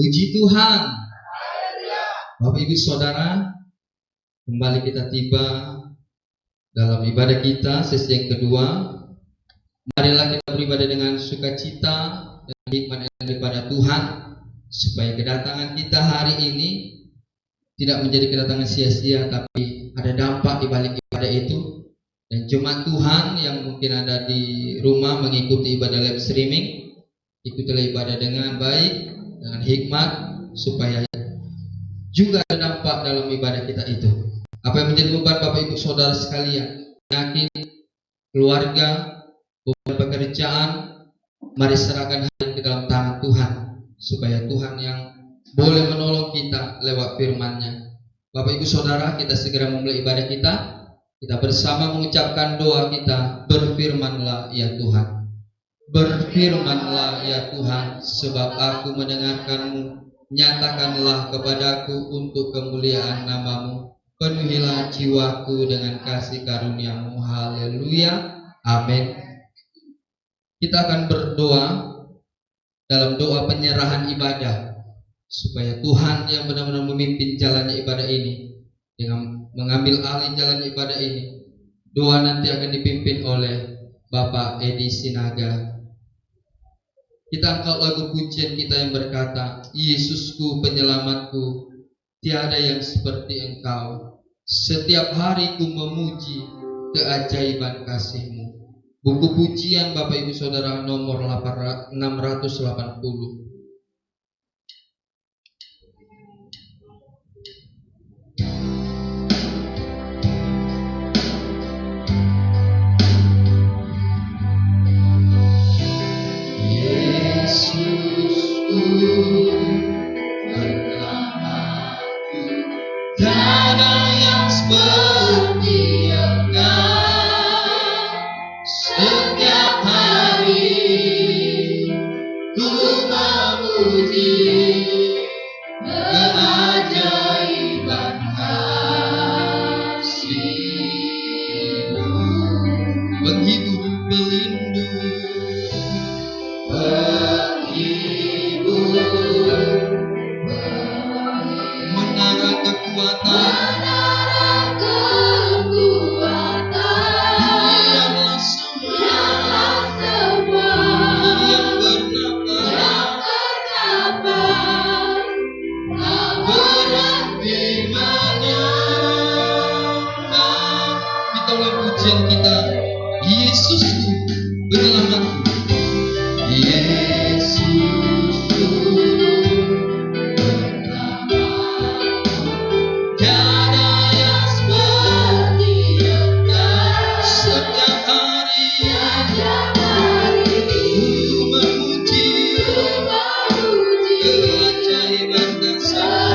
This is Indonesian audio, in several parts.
Puji Tuhan. Bapak Ibu Saudara, kembali kita tiba dalam ibadah kita sesi yang kedua. Marilah kita beribadah dengan sukacita dan hikmat daripada Tuhan, supaya kedatangan kita hari ini tidak menjadi kedatangan sia-sia, tapi ada dampak di balik ibadah itu. Dan jemaat Tuhan yang mungkin ada di rumah mengikuti ibadah live streaming, ikutilah ibadah dengan baik, dengan hikmat, supaya juga ada dampak dalam ibadah kita itu. Apa yang menjadi beban Bapak Ibu Saudara sekalian, penyakit, keluarga, beban pekerjaan, mari serahkan hati ke dalam tangan Tuhan, supaya Tuhan yang boleh menolong kita lewat firman-Nya. Bapak Ibu Saudara, kita segera memulai ibadah kita. Kita bersama mengucapkan doa kita. Berfirmanlah ya Tuhan. Berfirmanlah ya Tuhan, sebab aku mendengarkan-Mu. Nyatakanlah kepadaku untuk kemuliaan nama-Mu. Penuhilah jiwaku dengan kasih karunia-Mu. Haleluya. Amin. Kita akan berdoa dalam doa penyerahan ibadah, supaya Tuhan yang benar-benar memimpin jalannya ibadah ini, dengan mengambil alih jalan ibadah ini. Doa nanti akan dipimpin oleh Bapak Edi Sinaga. Kita angkat lagu pujian kita yang berkata, Yesusku penyelamatku, tiada yang seperti Engkau. Setiap hari ku memuji keajaiban kasih-Mu. Buku pujian Bapak Ibu Saudara nomor 680. Tiada yang seperti Engkau. Setiap hari ku memuji keajaiban kasih-Mu. Penghibur pelindung, menara kekuatan, diamlah semua yang bernama, berarti mana. Kita ulang pujian kita. Yesusku penyelamatku, Yesusku tiada yang seperti Engkau. Setiap hari ku memuji keajaiban kasih-Mu.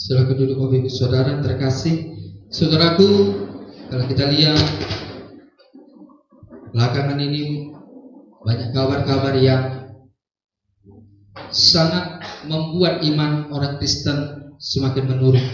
Silakan duduk Bapak Ibu Saudara terkasih. Saudaraku, kalau kita lihat belakangan ini banyak kabar-kabar yang sangat membuat iman orang Kristen semakin menurun.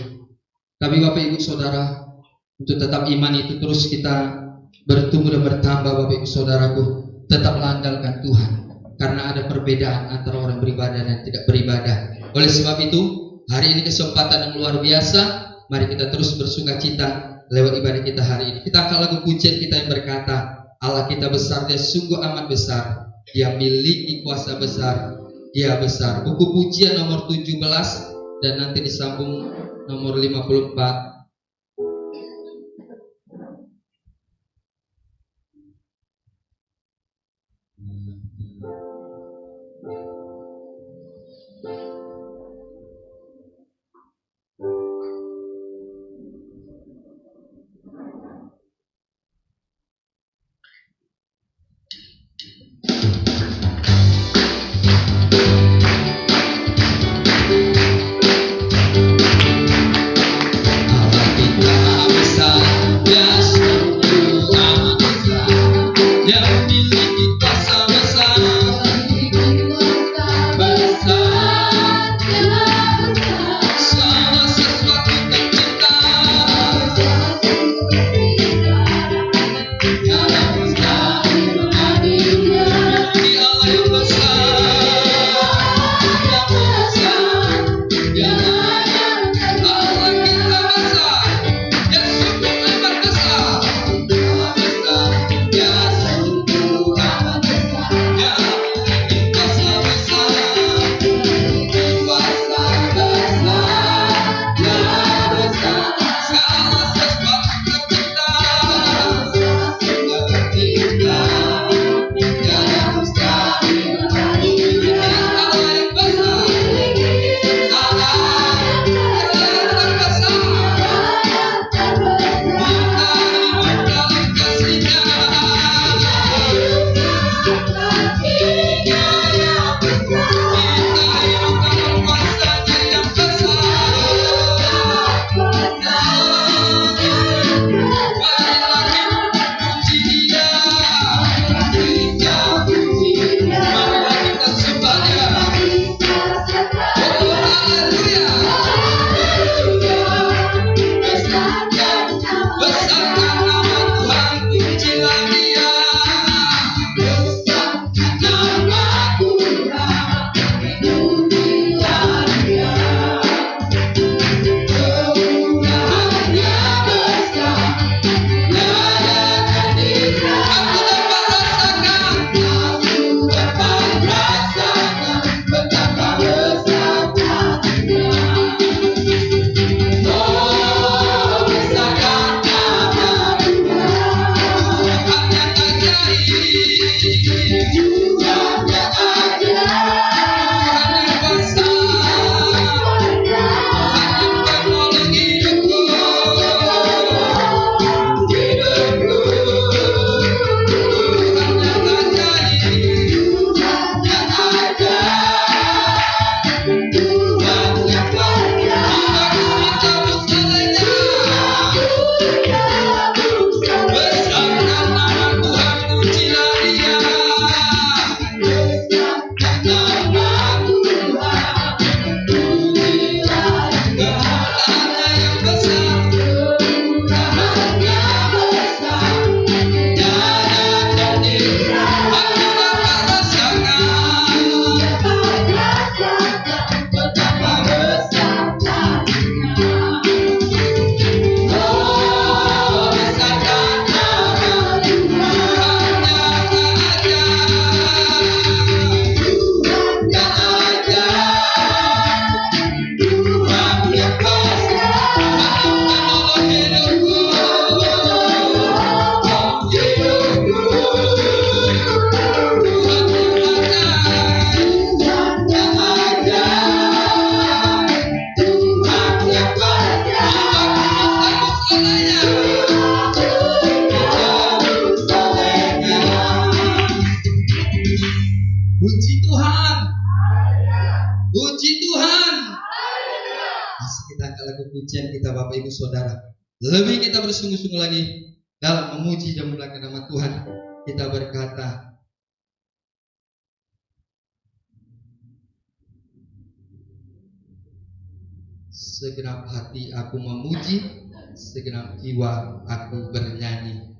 Tapi Bapak Ibu Saudara, untuk tetap iman itu terus kita bertumbuh dan bertambah Bapak Ibu Saudaraku, tetaplah andalkan Tuhan, karena ada perbedaan antara orang beribadah dan tidak beribadah. Oleh sebab itu, hari ini kesempatan yang luar biasa. Mari kita terus bersuka cita lewat ibadah kita hari ini. Kita akan lagu pujian kita yang berkata, Allah kita besar, Dia sungguh amat besar, Dia miliki kuasa besar, Dia besar. Buku pujian nomor 17 dan nanti disambung nomor 54. Dia Puji Tuhan. Puji Tuhan. Masih kita angkat lagu pujian kita Bapak Ibu Saudara. Lebih kita bersungguh-sungguh lagi dalam memuji dan memuliakan nama Tuhan. Kita berkata, segenap hati aku memuji, segenap jiwa aku bernyanyi.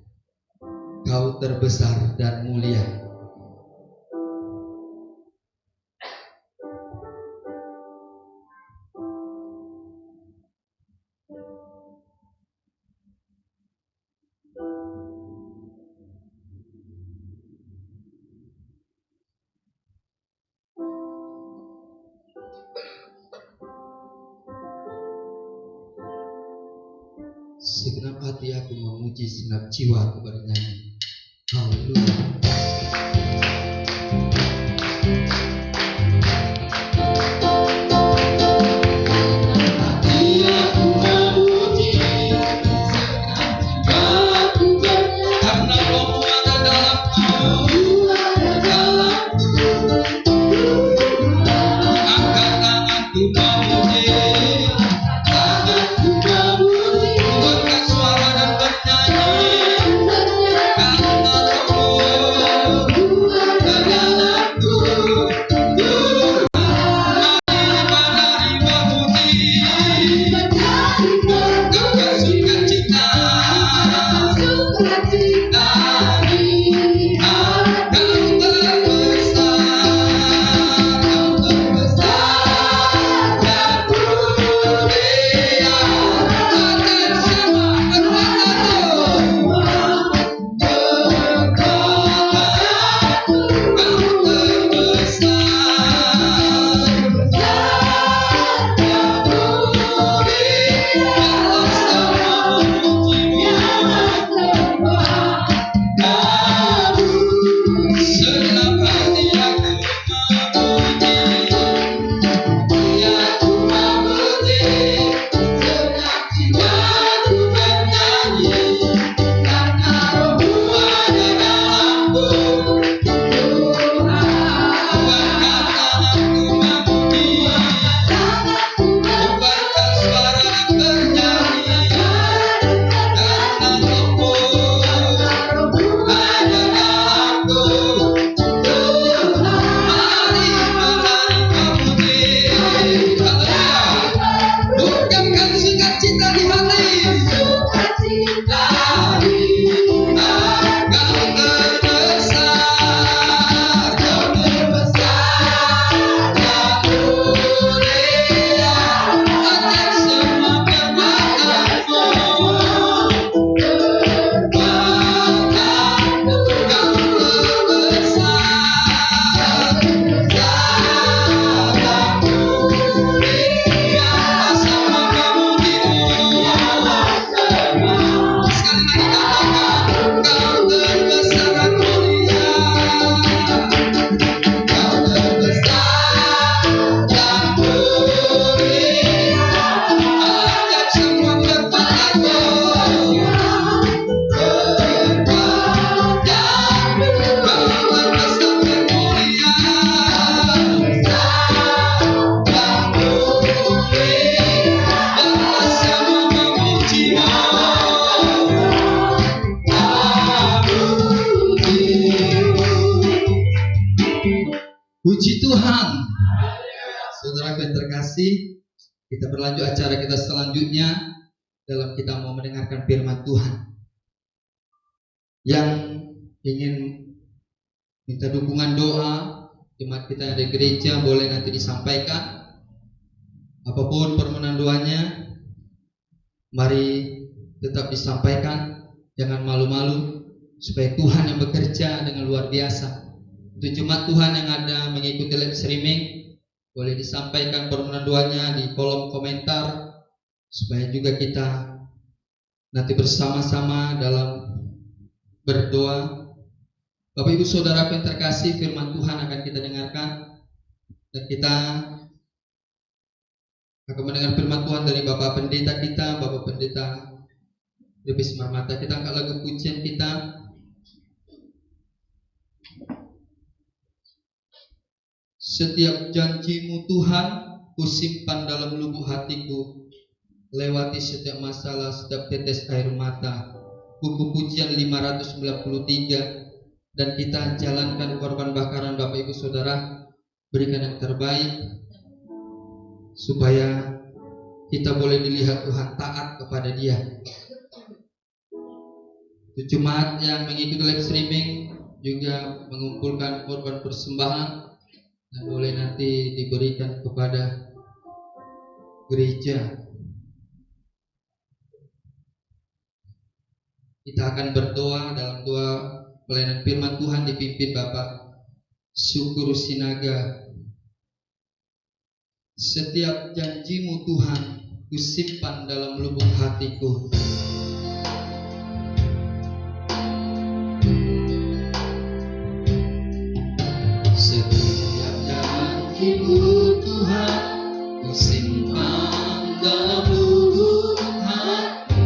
Kau terbesar dan mulia. Segenap hati aku memuji, segenap jiwa aku bernyanyi. Haleluya. Puji Tuhan. Saudara yang terkasih, kita berlanjut acara kita selanjutnya dalam kita mau mendengarkan firman Tuhan. Yang ingin minta dukungan doa jemaat kita yang ada di gereja boleh nanti disampaikan. Apapun permohonan doanya, mari tetap disampaikan, jangan malu-malu, supaya Tuhan yang bekerja dengan luar biasa. Untuk jemaat Tuhan yang ada mengikuti live streaming, boleh disampaikan permohonan doanya di kolom komentar, supaya juga kita nanti bersama-sama dalam berdoa. Bapak Ibu Saudara yang terkasih, firman Tuhan akan kita dengarkan, dan kita akan mendengar firman Tuhan dari Bapak Pendeta kita, Bapak Pendeta Lebis Marmata. Kita angkat lagu pujian kita. Setiap janji-Mu Tuhan kusimpan dalam lubuk hatiku. Lewati setiap masalah, setiap tetes air mata. Buku pujian 593. Dan kita jalankan korban bakaran Bapak Ibu Saudara. Berikan yang terbaik, supaya kita boleh dilihat Tuhan taat kepada Dia. Jemaat yang mengikuti live streaming juga mengumpulkan korban persembahan dan boleh nanti diberikan kepada gereja. Kita akan berdoa dalam doa pelayanan firman Tuhan dipimpin Bapak Syukur Sinaga. Setiap janji-Mu Tuhan kusimpan dalam lubuk hatiku. Setiap janji-Mu Tuhan kusimpan dalam lubuk hati.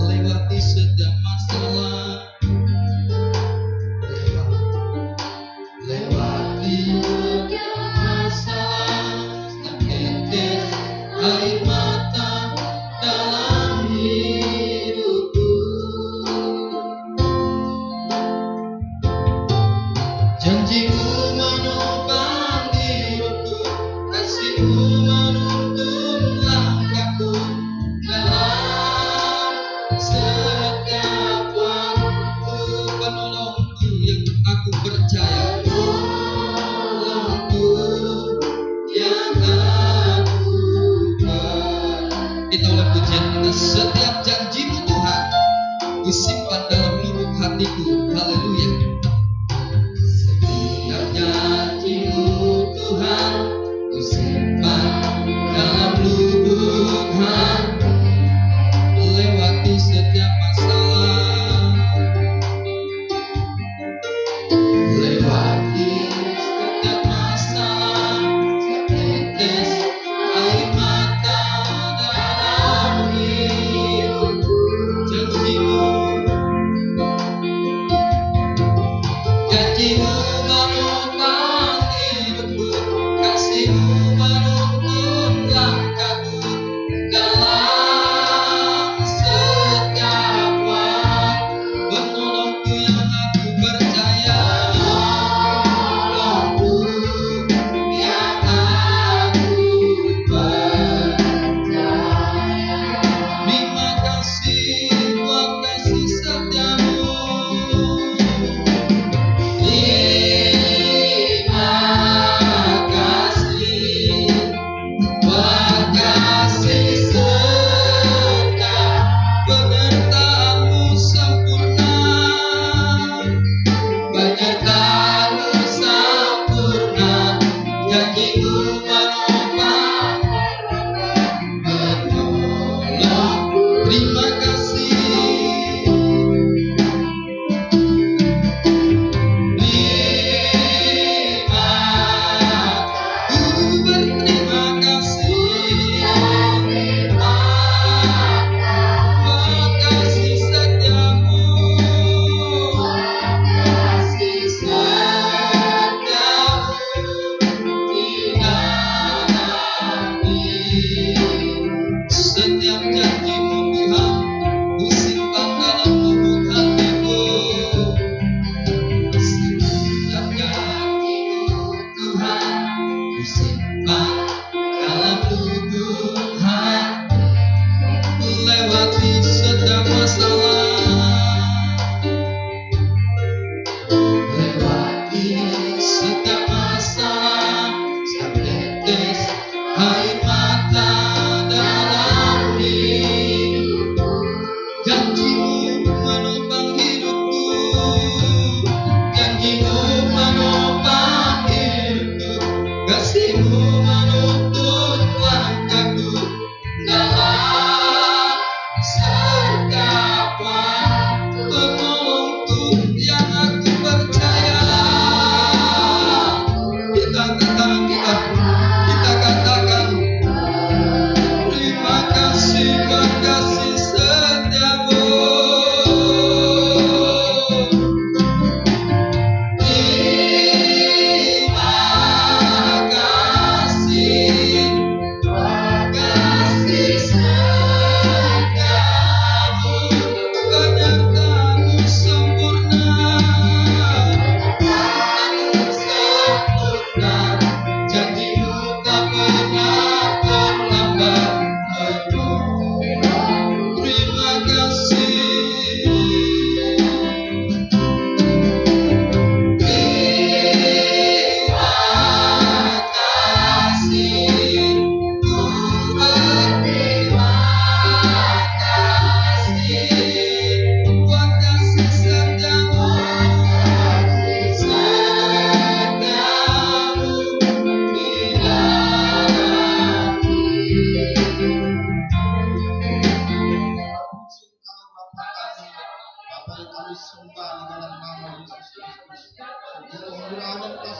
Lewati setiap masalah, lewati setiap masalah, setiap tetes air mata dalam hidup.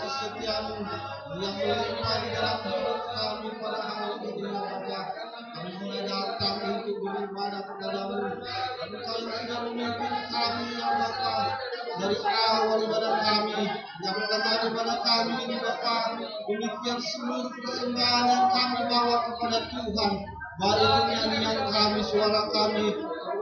kasih setiamu yang melimpah di dalam hidup kami pada hari ini ya Bapa. Kami mulai datang untuk beribadah kepadamu. Engkau yang sudah memimpin kami ya Bapa dari awal ibadah kami, yang tengah ibadah kami ini Bapa. Demikian seluruh persembahan yang kami bawa kepada Tuhan, baik itu nyanyian kami, suara kami,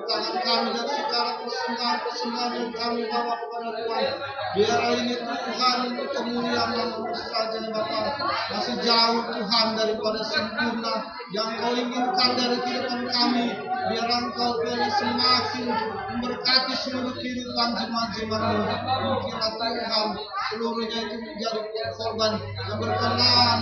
tangan kami, dan segala persembahan yang kami bawa kepada Tuhan. Biar ini Tuhan untuk kemuliaan nama-Mu saja Bapa. Masih jauh Tuhan daripada sempurna yang Kau inginkan dari kehidupan kami. Biar Engkau boleh semakin memberkati seluruh kehidupan jemaat-jemaat-Mu. Mungkinlah Tuhan seluruhnya itu menjadi korban yang berkenan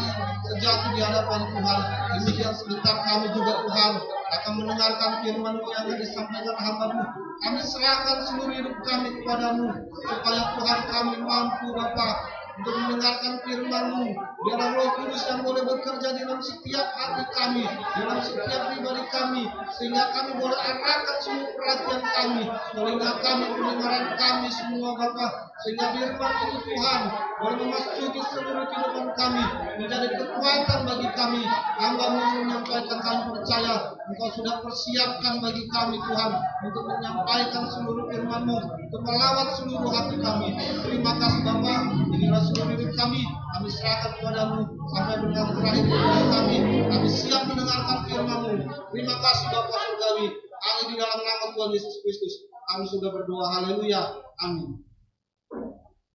terjatuh di hadapan Tuhan. Demikian sebentar kami juga Tuhan akan mendengarkan firman-Mu yang disampaikan hamba-Mu. Kami serahkan seluruh hidup kami kepadamu, supaya Tuhan kami mampu Bapa untuk mendengarkan firman-Mu. Biarlah Roh Kudus yang boleh bekerja dalam setiap hati kami, dalam setiap pribadi kami, sehingga kami boleh arahkan seluruh perhatian kami, telinga kami, pendengaran kami semua Bapa, sehingga firman itu Tuhan boleh memasuki seluruh kehidupan kami, menjadi kekuatan bagi kami. Hamba-Mu menyampaikan, kami percaya Engkau sudah persiapkan bagi kami Tuhan untuk menyampaikan seluruh firman-Mu, untuk melawat seluruh hati kami. Terima kasih Bapa. Inilah seluruh hidup kami serahkan kepadamu sampai dengan terakhir hidup kami. Kami siap mendengarkan firman-Mu. Terima kasih Bapa Surgawi. Hanya di dalam nama Tuhan Yesus Kristus kami sudah berdoa. Haleluya. Amin.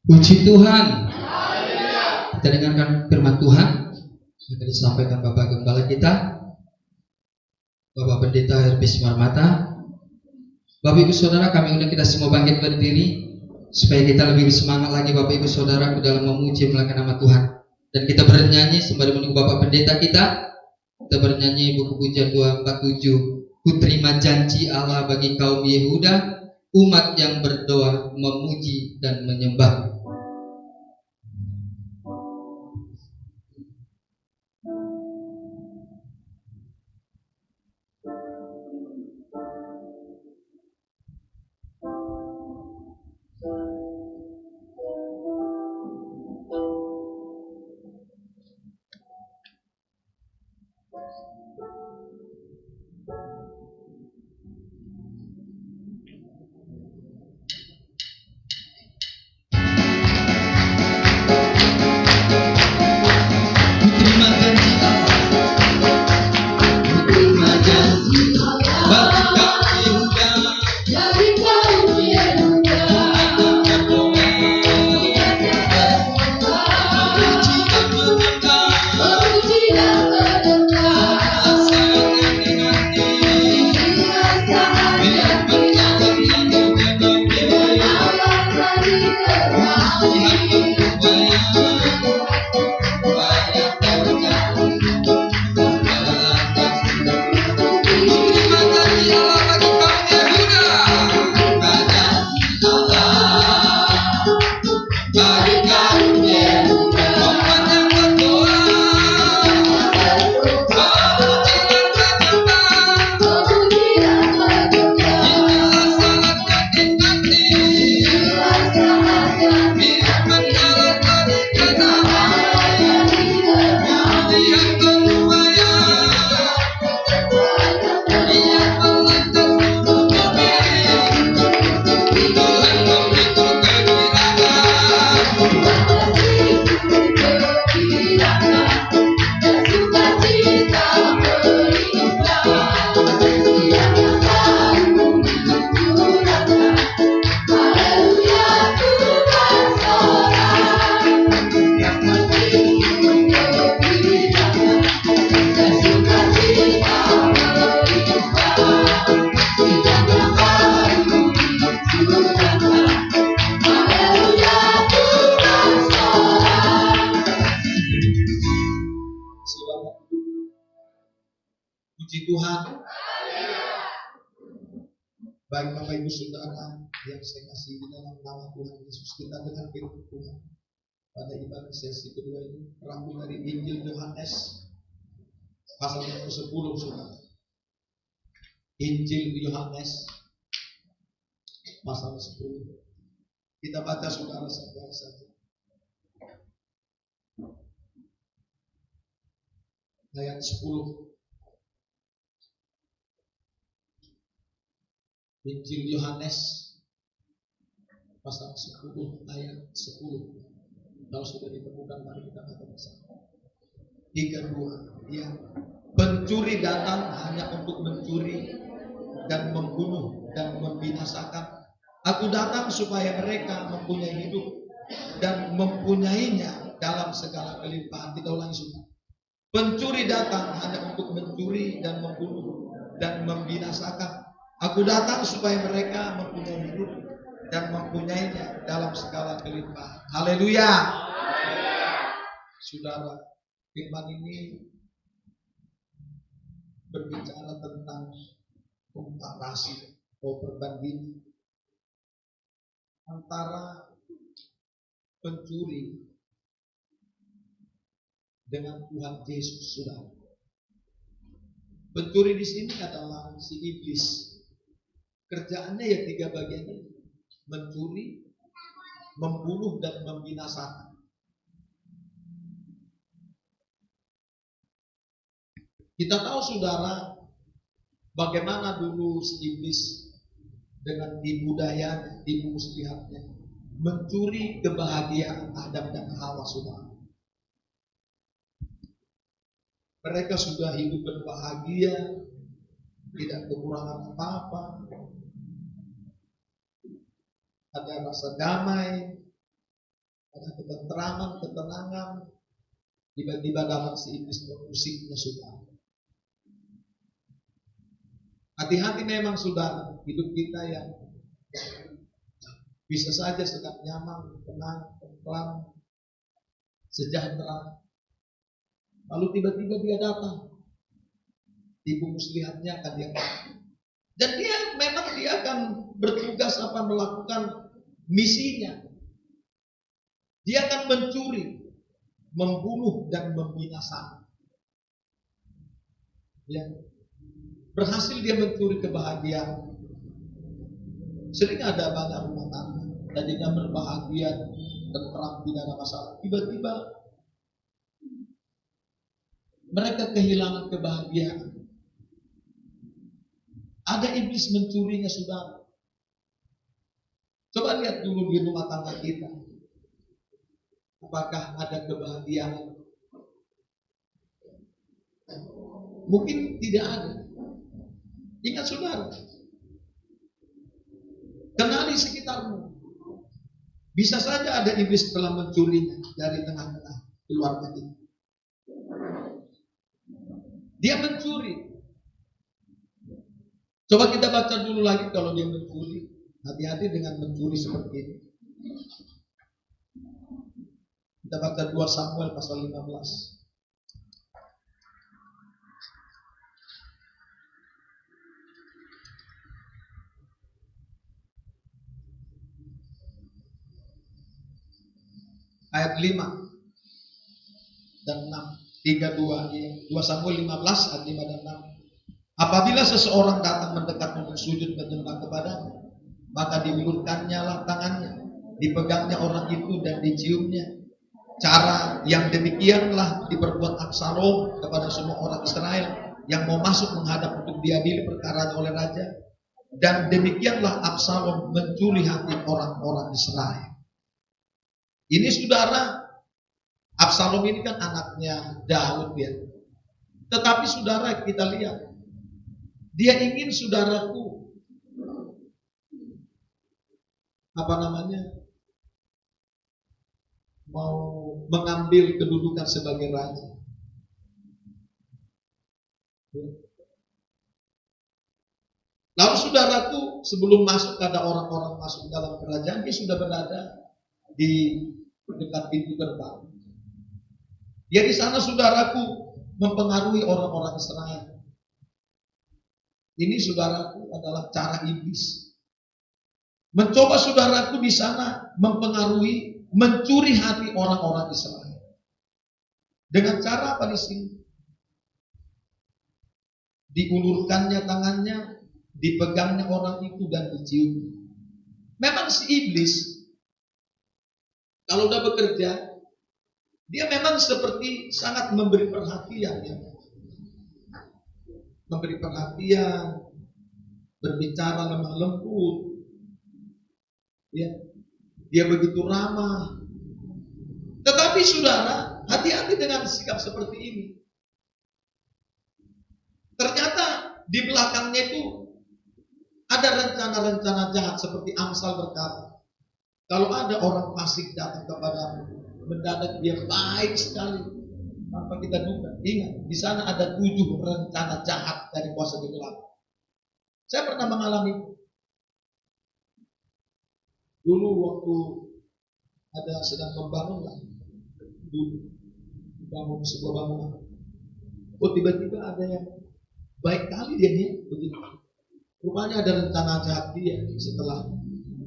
Puji Tuhan. Kita dengarkan firman Tuhan yang disampaikan Bapak Gembala kita, Bapak Pendeta Herbis Marmata. Bapak Ibu Saudara, kami undang kita semua bangkit berdiri supaya kita lebih bersemangat lagi Bapak Ibu Saudara dalam memuji memuliakan nama Tuhan. Dan kita bernyanyi sembari menunggu Bapak Pendeta kita bernyanyi buku pujian 247, Ku terima janji Allah bagi kaum Yehuda, umat yang berdoa, memuji dan menyembah. Puji Tuhan. Baik Bapak Ibu Saudara yang saya kasih di dalam nama Tuhan Yesus, kita dengar firman Tuhan pada ibadah sesi kedua ini, terambil dari Injil Yohanes pasal yang ke-10 Saudara. Injil Yohanes pasal 10. Kita baca Saudara saja. ayat 10. Injil Yohanes pasal 10 ayat 10. Kalau sudah ditemukan, mari kita baca bersama. 3:2. Ya, pencuri datang hanya untuk mencuri dan membunuh dan membinasakan. Aku datang supaya mereka mempunyai hidup dan mempunyainya dalam segala kelimpahan. Kita ulangi semua. Pencuri datang hanya untuk mencuri dan membunuh dan membinasakan. Aku datang supaya mereka mempunyai hidup dan mempunyainya dalam segala kelimpahan. Haleluya. Saudara, firman ini berbicara tentang komparasi atau perbandingan antara pencuri dengan Tuhan Yesus. Saudara, pencuri di sini adalah si iblis. Kerjaannya ya 3 bagian ini: mencuri, membunuh, dan membinasakan. Kita tahu saudara, bagaimana dulu si iblis dengan tipu daya, tipu muslihatnya mencuri kebahagiaan Adam dan Hawa. Saudara, mereka sudah hidup berbahagia, tidak kekurangan apa-apa, ada rasa damai, ada ketentraman, ketenangan. Tiba-tiba datang si iblis memusiknya. Saudara, hati-hati memang saudara, hidup kita yang bisa saja sedang nyaman, tenang, tentram, sejahtera, lalu tiba-tiba dia datang, tipu muslihatnya akan dia pakai. Dan dia akan bertugas melakukan misinya. Dia akan mencuri, membunuh, dan membinasakan. Ya. Berhasil dia mencuri kebahagiaan. Sering ada banyak rumah tangga tadinya berbahagia, tenteram, tidak ada masalah. Tiba-tiba mereka kehilangan kebahagiaan. Ada iblis mencurinya, saudara. Coba lihat dulu di rumah tangga kita. Apakah ada kebahagiaan? Mungkin tidak ada. Ingat saudara, kenali sekitarmu. Bisa saja ada iblis telah mencurinya dari tengah-tengah keluarga kita. Dia mencuri. Coba kita baca dulu lagi kalau dia mencuri. Hati-hati dengan mencuri seperti ini. Kita baca 2 Samuel pasal 15. Ayat 5 dan 6. 2 Samuel 15 ayat 5 dan 6. Apabila seseorang datang mendekat untuk sujud menyembah kepadanya, maka diulurkannya lah tangannya, dipegangnya orang itu dan diciumnya. Cara yang demikianlah diperbuat Absalom kepada semua orang Israel yang mau masuk menghadap untuk diadili perkara oleh raja. Dan demikianlah Absalom mencuri hati orang-orang Israel. Ini saudara, Absalom ini kan anaknya Daud ya. Tetapi saudara, kita lihat, dia ingin saudaraku mau mengambil kedudukan sebagai raja. Lalu saudaraku, sebelum masuk ada orang-orang masuk dalam kerajaan, dia sudah berada di dekat pintu gerbang. Dia di sana saudaraku mempengaruhi orang-orang Israel. Ini saudaraku adalah cara iblis. Mencoba saudaraku di sana mempengaruhi, mencuri hati orang-orang Israel. Dengan cara apa di sini? Diulurkannya tangannya, dipegangnya orang itu dan dicium. Memang si iblis kalau udah bekerja, dia memang seperti sangat memberi perhatian ya. memberi perhatian, berbicara lemah lembut. Ya, dia begitu ramah. Tetapi saudara, hati-hati dengan sikap seperti ini. Ternyata di belakangnya itu ada rencana-rencana jahat seperti Amsal berkata. Kalau ada orang fasik datang kepadamu, mendadak dia baik sekali, tanpa kita duga. Ingat, di sana ada 7 rencana jahat dari kuasa gelap. Saya pernah mengalami itu. Dulu waktu ada sedang membangun lah, bangun sebuah bangunan. Oh, tiba-tiba ada yang baik kali dia begitu. Rupanya ada rencana jahat dia setelah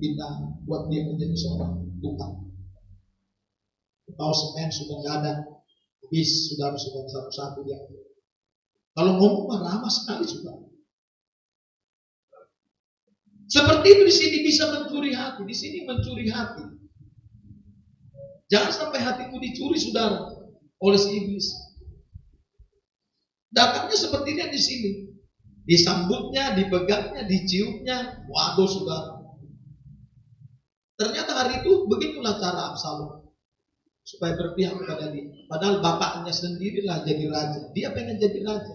kita buat dia menjadi seorang tukang. Tahu semen sudah nggak ada, habis sudah satu-satu dia. Kalau ngomong ramah sekali sudah. Seperti itu di sini bisa mencuri hati, di sini mencuri hati. Jangan sampai hatimu dicuri saudara oleh si iblis. Datangnya seperti ini di sini, disambutnya, dipegangnya, diciumnya. Waduh saudara. Ternyata hari itu begitulah cara Absalom supaya berpihak kepada dia. Padahal bapaknya sendirilah jadi raja. Dia pengen jadi raja.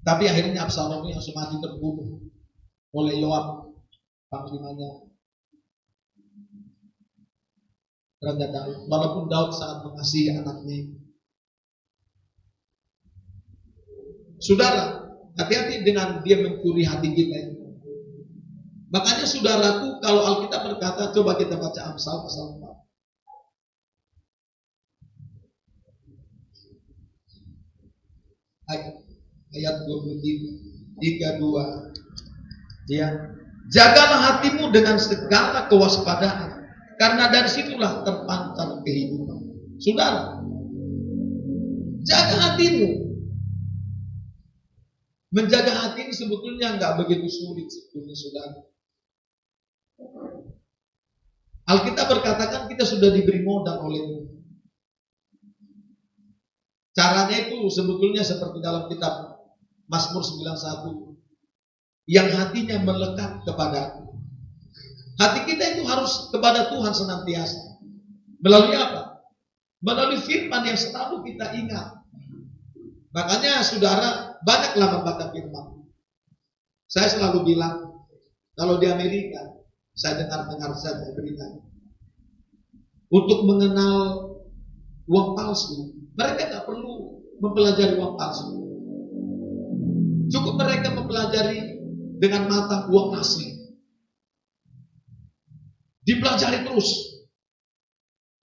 Tapi akhirnya Absalom ini langsung mati terbunuh oleh Yoab, panglimanya Raja Daud. Walaupun Daud sangat mengasihi anaknya. Saudara, hati-hati dengan dia mencuri hati kita itu. Makanya saudaraku, kalau Alkitab berkata, coba kita baca Amsal pasal 4. Ayat 23, 32. Ya. Jagalah hatimu dengan segala kewaspadaan, karena dari situlah terpancar kehidupan. Saudara, jaga hatimu. Menjaga hati ini sebetulnya nggak begitu sulit sebetulnya saudara. Alkitab berkatakan kita sudah diberi modal oleh. Caranya itu sebetulnya seperti dalam kitab Mazmur 91. Yang hatinya melekat kepada. Hati kita itu harus kepada Tuhan senantiasa. Melalui apa? Melalui firman yang selalu kita ingat. Makanya saudara, banyaklah membaca firman. Saya selalu bilang, kalau di Amerika, saya dengar saja berita. Untuk mengenal uang palsu, mereka tak perlu mempelajari uang palsu. Cukup mereka mempelajari dengan mata uang asli. Dipelajari terus.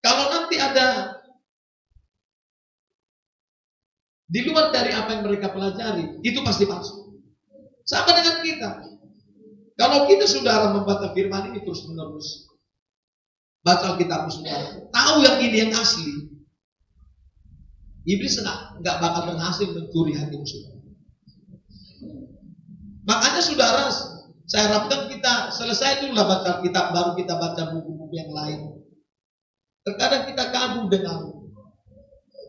Kalau nanti ada di luar dari apa yang mereka pelajari, itu pasti palsu. Sama dengan kita. Kalau kita saudara membaca firman ini terus menerus, baca Alkitab saudara, tahu yang ini yang asli, iblis nggak bakal berhasil mencuri hati saudara. Makanya saudara, saya harapkan kita selesai dululah baca Alkitab, baru kita baca buku-buku yang lain. Terkadang kita kagum dengan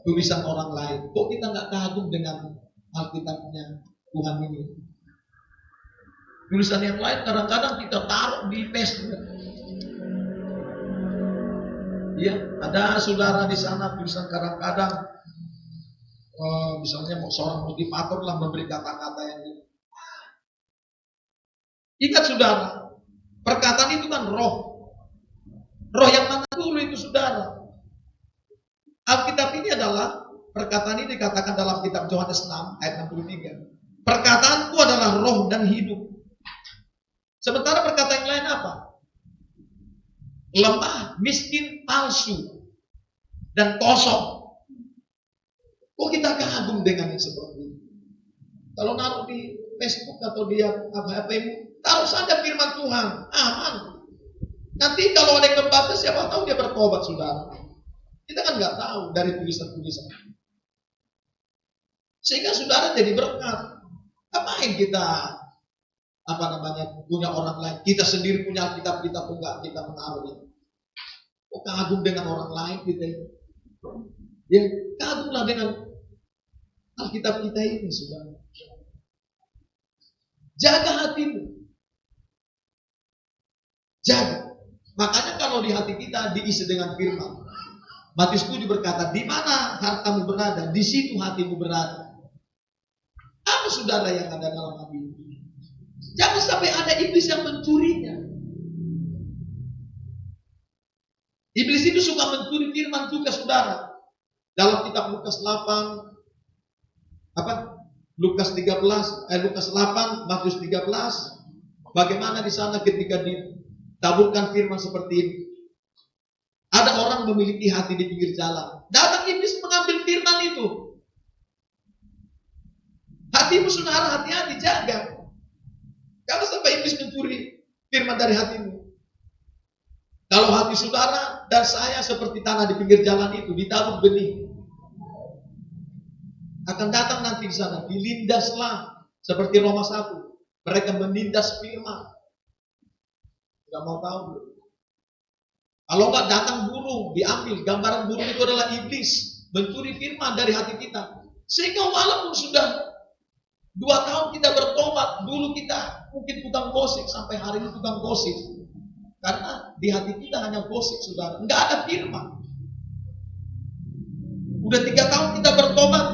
tulisan orang lain. Kok kita nggak kagum dengan Alkitabnya Tuhan ini? Tulisan yang lain kadang-kadang kita taruh di Facebook. Ya, ada saudara di sana tulisan kadang-kadang, misalnya seorang motivator lah memberi kata-kata yang ini. Ingat saudara, perkataan itu kan roh. Roh yang mana dulu itu saudara? Alkitab ini adalah, perkataan ini dikatakan dalam kitab Yohanes 6 ayat 63. Perkataanku adalah roh dan hidup. Sementara perkataan yang lain apa? Lemah, miskin, palsu, dan kosong. Kok kita kagum dengan yang seperti ini? Kalau naruh di Facebook atau di HP-mu, taruh saja firman Tuhan, aman. Nanti kalau ada yang membaca, siapa tahu dia bertobat saudara. Kita kan nggak tahu dari tulisan-tulisan. Sehingga saudara jadi berkat. Apain kita punya orang lain? Kita sendiri punya Alkitab, kita pun nggak kita menaruh itu. Kok kagum dengan orang lain kita itu? Ya, kagumlah dengan Alkitab kita ini, saudara. Jaga hatimu. Jaga. Makanya kalau di hati kita diisi dengan firman. Matius 7 berkata, di mana hartamu berada, di situ hatimu berada. Apa saudara yang ada dalam hati itu? Jangan sampai ada iblis yang mencurinya. Iblis itu suka mencuri firman juga, saudara. Dalam kitab Lukas 8, Lukas 8, Matius 13, bagaimana di sana ketika ditaburkan firman seperti ini. Ada orang memiliki hati di pinggir jalan. Datang iblis mengambil firman itu. Hatimu, saudara, hati-hati, jaga. Jangan sampai iblis mencuri firman dari hatimu. Kalau hati saudara dan saya seperti tanah di pinggir jalan itu, ditabur benih, akan datang nanti di sana, dilindaslah seperti Roma 1. Mereka menindas firman. Tidak mau tahu. Kalau enggak datang burung, diambil. Gambaran burung itu adalah iblis mencuri firman dari hati kita. Sehingga walaupun sudah 2 tahun kita bertobat, dulu kita mungkin tukang gosip, sampai hari ini tukang gosip. Karena di hati kita hanya gosip, saudara. Enggak ada firman. Udah 3 tahun kita bertobat,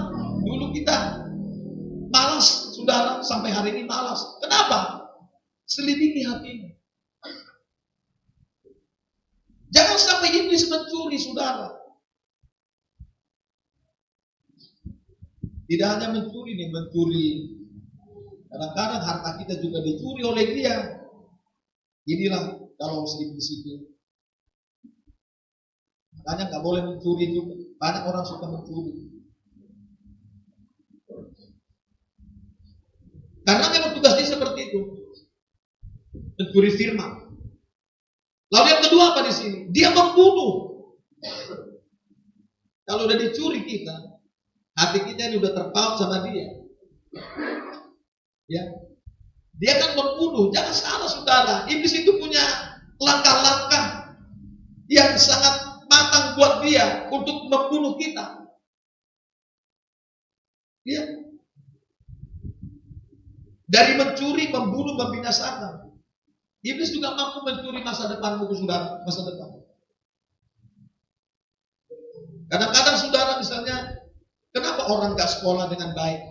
dulu kita malas, saudara, sampai hari ini malas. Kenapa? Selidiki hatimu. Jangan sampai iblis mencuri, saudara. Tidak hanya mencuri nih, mencuri. Kadang-kadang harta kita juga dicuri oleh dia. Inilah kalau iblis itu. Makanya nggak boleh mencuri juga. Banyak orang suka mencuri. Karena memang tugas dia seperti itu. Mencuri firman. Lalu yang kedua apa di sini? Dia membunuh. Kalau udah dicuri kita, hati kita ini udah terpaut sama dia. Ya. Dia kan membunuh. Jangan salah, saudara. Iblis itu punya langkah-langkah yang sangat matang buat dia untuk membunuh kita. Ya. Dari mencuri, membunuh, membinasakan. Iblis juga mampu mencuri masa depanmu, saudara, masa depan. Kadang-kadang, saudara, misalnya, kenapa orang gak sekolah dengan baik?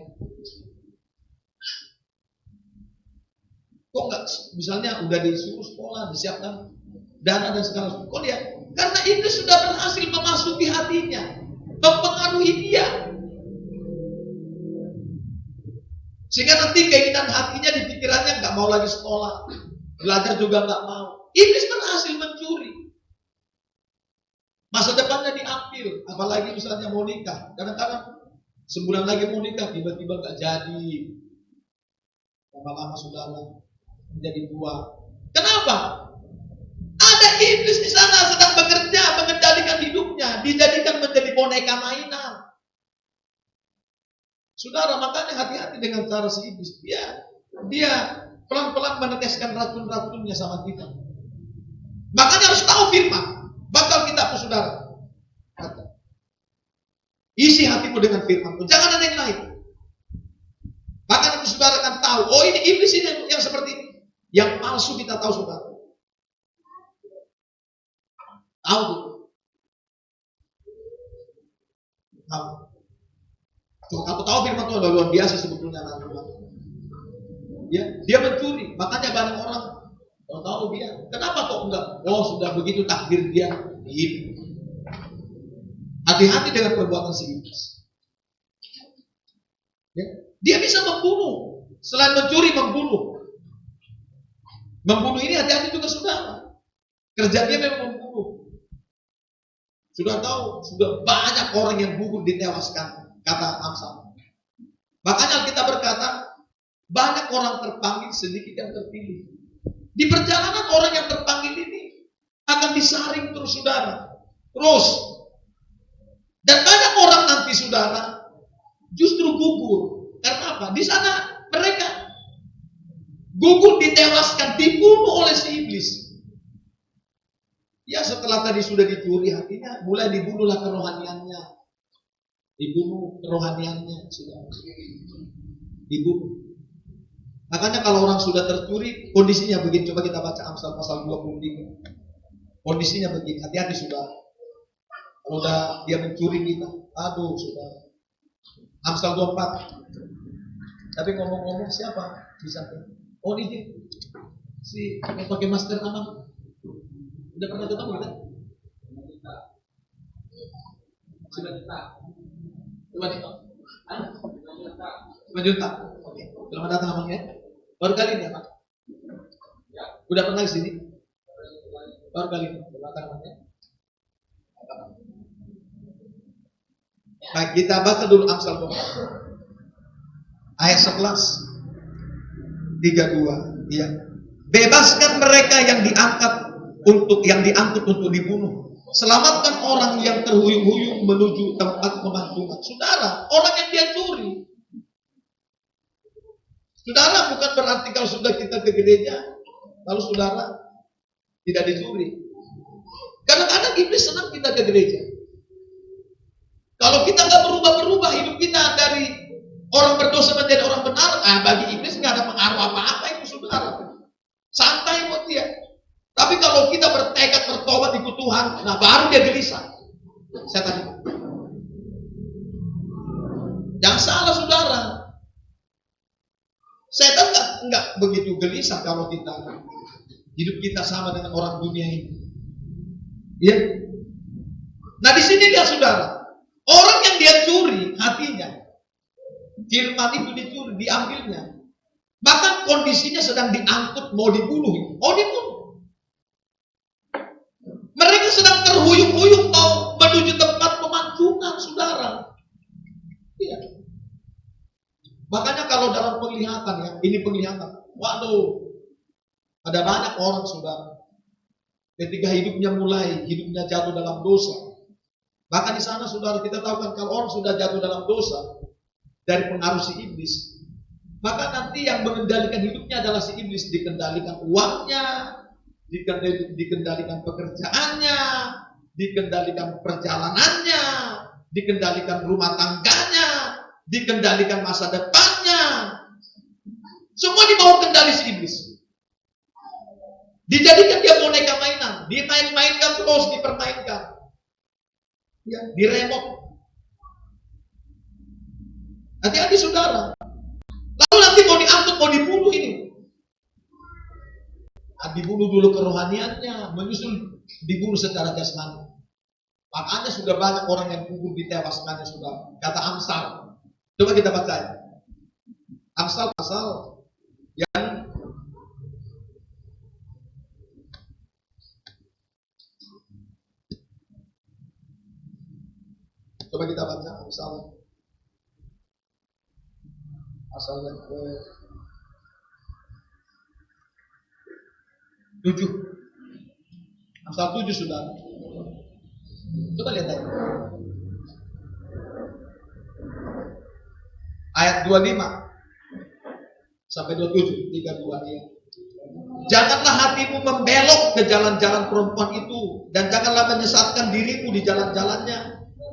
Kok nggak, misalnya udah disuruh sekolah, disiapkan dana dan segala sesuatu. Kok dia? Karena iblis sudah berhasil memasuki hatinya, mempengaruhi dia. Sehingga nanti keinginan hatinya di pikirannya nggak mau lagi sekolah, belajar juga nggak mau. Iblis berhasil mencuri. Masa depannya diambil, apalagi misalnya mau nikah. Kadang-kadang sebulan lagi mau nikah, tiba-tiba nggak jadi. Lama-lama saudara menjadi 2. Kenapa? Ada iblis di sana sedang bekerja, mengendalikan hidupnya, dijadikan menjadi boneka mainan. Saudara, makanya hati-hati dengan cara si iblis. Dia pelan-pelan meneteskan racun-racunnya sama kita. Makanya harus tahu firman. Bakal kita apa, saudara? Isi hatimu dengan firman. Jangan ada yang lain. Maka nanti saudara akan tahu, oh ini iblis ini yang seperti ini. Yang palsu kita tahu, saudara. Tahu. Tahu. Aku tahu firman Tuhan luar biasa sebetulnya. Ya, dia mencuri. Makanya banyak orang tahu dia. Kenapa kok enggak? Oh, sudah begitu takdir dia. Hati-hati dengan perbuatan si iblis. Ya. Dia bisa membunuh. Selain mencuri, membunuh. Membunuh ini hati-hati juga, saudara. Kerja dia memang membunuh. Sudah tahu, sudah banyak orang yang gugur ditewaskan, kata Amsal. Makanya kita berkata, banyak orang terpanggil, sedikit yang terpilih. Di perjalanan orang yang terpanggil ini akan disaring terus, saudara. Terus. Dan banyak orang nanti, saudara, justru gugur. Karena apa? Di sana mereka gugur, ditewaskan, dibunuh oleh si iblis. Ya, setelah tadi sudah dicuri hatinya, mulai dibunuhlah kerohaniannya. dibunuh kerohaniannya, sudah dibunuh. Makanya kalau orang sudah tercuri, kondisinya begini. Coba kita baca Amsal pasal 23. Kondisinya begini, hati-hati sudah. Kalau udah dia mencuri kita, aduh sudah. Amsal 24. Tapi ngomong-ngomong siapa bisa? Oh ini si yang pakai masker apa? Udah pernah ketemu kita? Sudah. 5 juta. Oke. Selamat datang abang ya. Baru kali ini Pak. Udah pernah di sini? Baru kali ini. Selamat datang abang ya. Baik, kita baca dulu Amsal 24. Ayat 11. 32. Ya. Bebaskan mereka yang diangkut untuk dibunuh. Selamatkan orang yang terhuyung-huyung menuju tempat pemantungan. Saudara, orang yang dia curi. Saudara, bukan berarti kalau sudah kita ke gereja, lalu saudara tidak dicuri. Kadang-kadang iblis senang kita ke gereja. Kalau kita nggak berubah-berubah hidup kita dari orang berdosa menjadi orang benar, bagi iblis nggak ada pengaruh apa-apa itu saudara. Santai buat dia. Tapi kalau kita bertekad bertobat ikut Tuhan, nah baru dia gelisah. Saya tadi. Jangan salah saudara. Setan enggak begitu gelisah kalau kita hidup kita sama dengan orang dunia ini. Ya. Nah di sini dia saudara, orang yang dia curi hatinya, firman itu dicuri, diambilnya. Bahkan kondisinya sedang diangkut mau dibunuh, Mereka sedang terhuyung-huyung mau menuju tempat pemantungan saudara. Iya. Makanya kalau dalam penglihatan ya, ini penglihatan. Waduh, ada banyak orang saudara. Ketika hidupnya jatuh dalam dosa. Bahkan di sana saudara kita tahu kan kalau orang sudah jatuh dalam dosa dari pengaruh si iblis, maka nanti yang mengendalikan hidupnya adalah si iblis, dikendalikan uangnya, dikendalikan pekerjaannya, dikendalikan perjalanannya, dikendalikan rumah tangganya, dikendalikan masa depannya. Semua dibawa kendali si iblis. Dijadikan dia boneka mainan, dimain-mainkan terus, dipermainkan. Ya, di remote. Hati-hati saudara. Lalu nanti mau diangkut, mau dibunuh ini. Dibunuh dulu kerohaniannya, menyusul dibunuh secara jasmani. Makanya sudah banyak orang yang gugur ditewaskannya sudah. Kata Amsal. Coba kita baca. Amsal pasal yang coba kita baca Amsal yang ke 7. Amsal 7 sudah. Coba lihat aja. Ayat 25 sampai 27, 32 ya. Janganlah hatimu membelok ke jalan-jalan perempuan itu, dan janganlah menyesatkan dirimu di jalan-jalannya.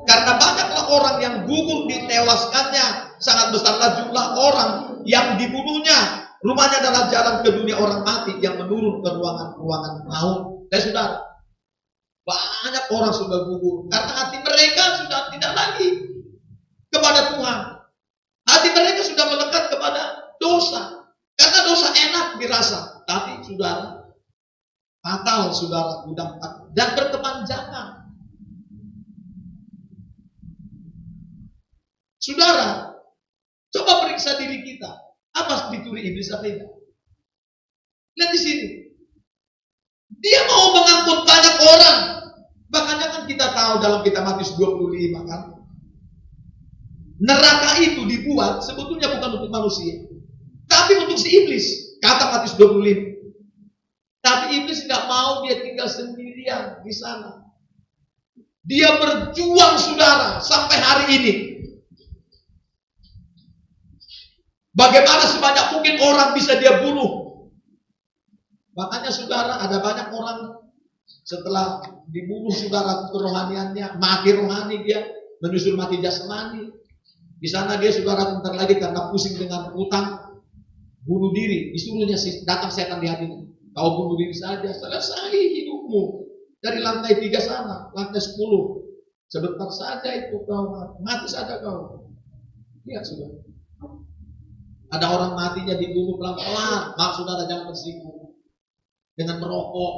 Karena banyaklah orang yang gugur ditewaskannya, sangat besarlah jumlah orang yang dibunuhnya. Rumahnya adalah jalan ke dunia orang mati yang menurun ke ruangan-ruangan maut. Saudara, banyak orang sudah gugur karena hati mereka sudah tidak lagi kepada Tuhan. Hati mereka sudah melekat kepada dosa. Karena dosa enak dirasa, tapi saudara, fatal saudara, berdampak dan berkepanjangan. Saudara, coba periksa diri kita. Apa dicuri iblis apa tidak? Lihat di sini. Dia mau mengangkut banyak orang. Makanya kan kita tahu dalam kitab Matius 25 kan. Neraka itu dibuat sebetulnya bukan untuk manusia, tapi untuk si iblis. Kata Matius 25. Tapi iblis nggak mau dia tinggal sendirian di sana. Dia berjuang saudara sampai hari ini. Bagaimana sebanyak mungkin orang bisa dia bunuh. Makanya saudara, ada banyak orang setelah dibunuh saudara kerohaniannya, mati rohani dia, menyusul mati jasmani. Di sana dia saudara bentar lagi karena pusing dengan utang, bunuh diri. Disuruhnya datang setan di hatinya. Kau bunuh diri saja, selesai hidupmu. Dari lantai 3 sana, lantai 10. Sebentar saja itu kau mati saja kau. Lihat sudah. Ada orang matinya dibunuh pelan-pelan. Maksud saudara jangan tersinggung dengan merokok.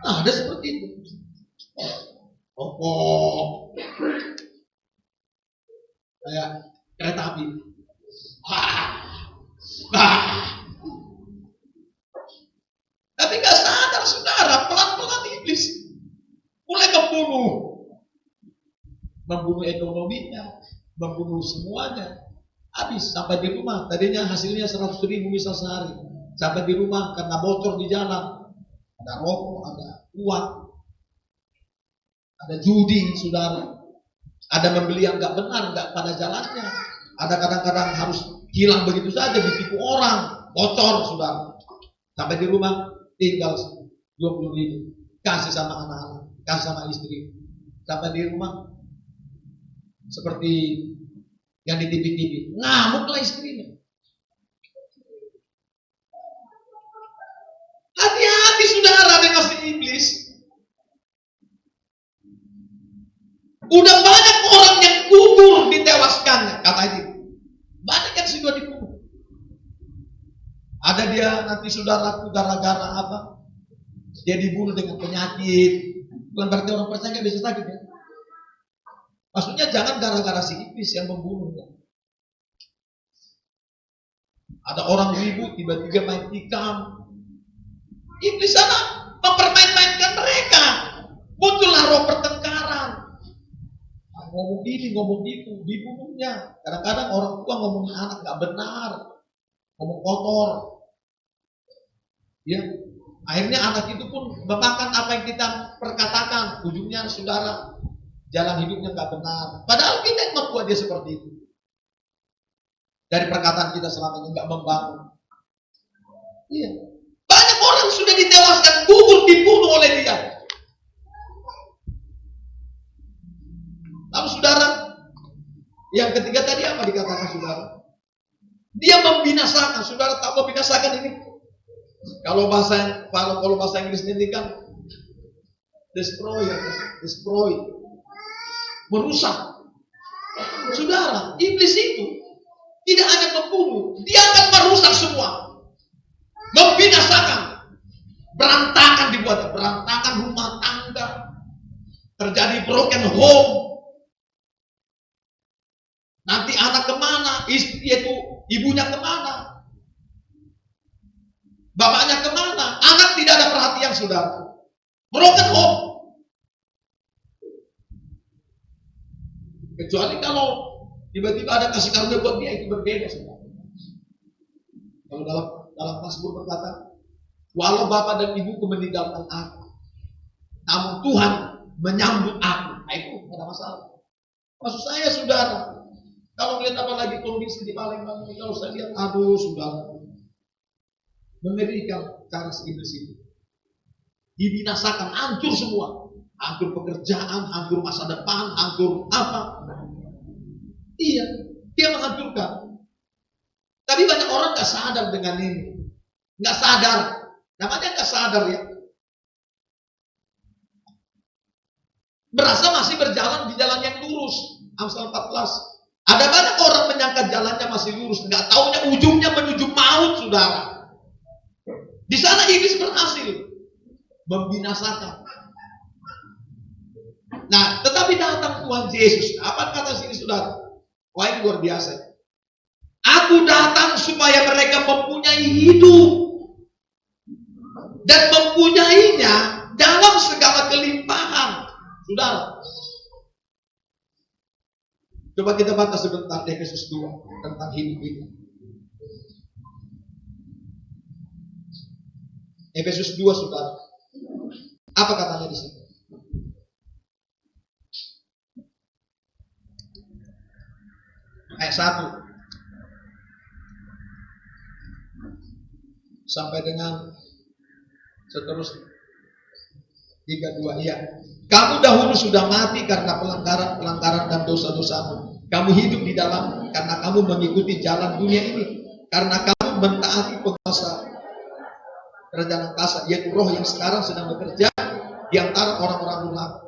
Nah, ada seperti itu. Rokok. Kayak kereta api. Tapi gak sadar saudara, pelan-pelan iblis mulai membunuh ekonominya, membunuh semuanya. Habis sampai di rumah, tadinya hasilnya 100.000 misal sehari. Sampai di rumah karena bocor di jalan, ada rokok, ada uang, ada judi, saudara. Ada membeli yang gak benar, gak pada jalannya. Ada kadang-kadang harus hilang begitu saja, ditipu orang, bocor, saudara. Sampai di rumah tinggal 20.000, kasih sama anak-anak, kasih sama istri. Sampai di rumah seperti yang di TV, ngamuklah istrinya. Hati-hati saudara dengan si iblis. Udah banyak orang yang gugur ditewaskannya, kata itu. Banyak yang sudah dibunuh. Ada dia nanti saudaraku gara-gara apa? Dia dibunuh dengan penyakit. Bukan berarti orang percaya nggak bisa sakit ya. Maksudnya jangan gara-gara si iblis yang membunuhnya. Ada orang ribut tiba-tiba main tikam. Iblis sana mempermain-mainkan mereka. Muncullah roh pertengkaran. Ngomong ini, ngomong itu, dibunuhnya. Kadang-kadang orang tua ngomongin anak nggak benar, ngomong kotor. Ya, akhirnya anak itu pun memakan apa yang kita perkatakan. Ujungnya saudara, jalan hidupnya nggak benar. Padahal kita yang membuat dia seperti itu. Dari perkataan kita selama ini nggak membangun. Iya, banyak orang sudah ditewaskan, gugur, dibunuh oleh dia. Lalu saudara, yang ketiga tadi apa dikatakan saudara? Dia membinasakan. Saudara tahu membinasakan ini? Kalau bahasa Inggris ini kan destroy, merusak. Saudara, iblis itu tidak hanya membunuh, dia akan merusak semua, membinasakan, berantakan dibuat, berantakan rumah tangga, terjadi broken home. Nanti anak kemana? Istri itu ibunya kemana? Bapaknya kemana? Anak tidak ada perhatian saudara. Broken home. Kecuali kalau tiba-tiba ada kasih karunia buat dia, itu berbeda saudara. Kalau dalam Mazmur berkata, walau bapak dan ibuku meninggalkan aku, namun Tuhan menyambut aku. Nah, itu tidak ada masalah. Maksud saya saudara, kalau melihat apalagi kondisi di Palembang ini, kalau saya lihat, aduh saudara, mengerikan cara si iblis itu. Dibinasakan, hancur semua. Hancur pekerjaan, hancur masa depan, hancur apa. Iya, dia menghancurkan. Tapi banyak orang gak sadar dengan ini. Gak sadar. Namanya gak sadar ya. Berasa masih berjalan di jalan yang lurus. Amsal 14. Ada banyak orang menyangka jalannya masih lurus, nggak taunya ujungnya menuju maut, saudara. Di sana iblis berhasil membinasakan. Nah, tetapi datang Tuhan Yesus. Apa kata sini, saudara? Wah, ini luar biasa. Aku datang supaya mereka mempunyai hidup dan mempunyainya dalam segala kelimpahan, saudara. Coba kita baca sebentar Efesus 2 tentang hidup ini. Efesus 2 saudara. Apa katanya di sini? Ayat 1 sampai dengan seterusnya. 3:2, iya. Kamu dahulu sudah mati karena pelanggaran dan dosa-dosamu. Kamu hidup di dalam karena kamu mengikuti jalan dunia ini. Karena kamu mentaati penguasa kerajaan angkasa, yaitu roh yang sekarang sedang bekerja di antara orang-orang munafik.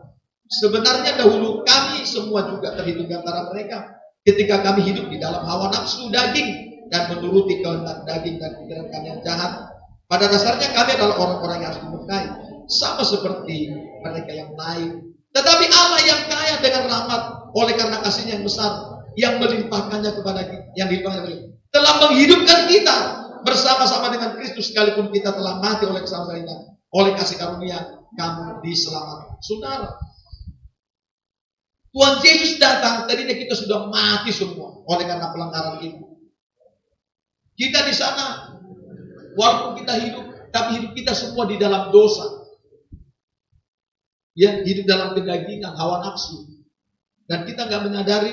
Sebenarnya dahulu kami semua juga terhitung di antara mereka ketika kami hidup di dalam hawa nafsu daging dan menuruti kehendak daging dan pikiran kami yang jahat. Pada dasarnya kami adalah orang-orang yang harus dimurkai, sama seperti mereka yang lain. Tetapi Allah yang kaya dengan rahmat oleh karena kasih-Nya yang besar, yang melimpahkannya kepada kita, yang dilimpahkan telah menghidupkan kita bersama-sama dengan Kristus, sekalipun kita telah mati oleh kesalahan, oleh kasih karunia kamu diselamatkan. Saudara, Tuhan Yesus datang, tadinya kita sudah mati semua oleh karena pelanggaran itu. Kita di sana, walaupun kita hidup, tapi hidup kita semua di dalam dosa. Ya, hidup dalam kedagingan, hawa nafsu. Dan kita nggak menyadari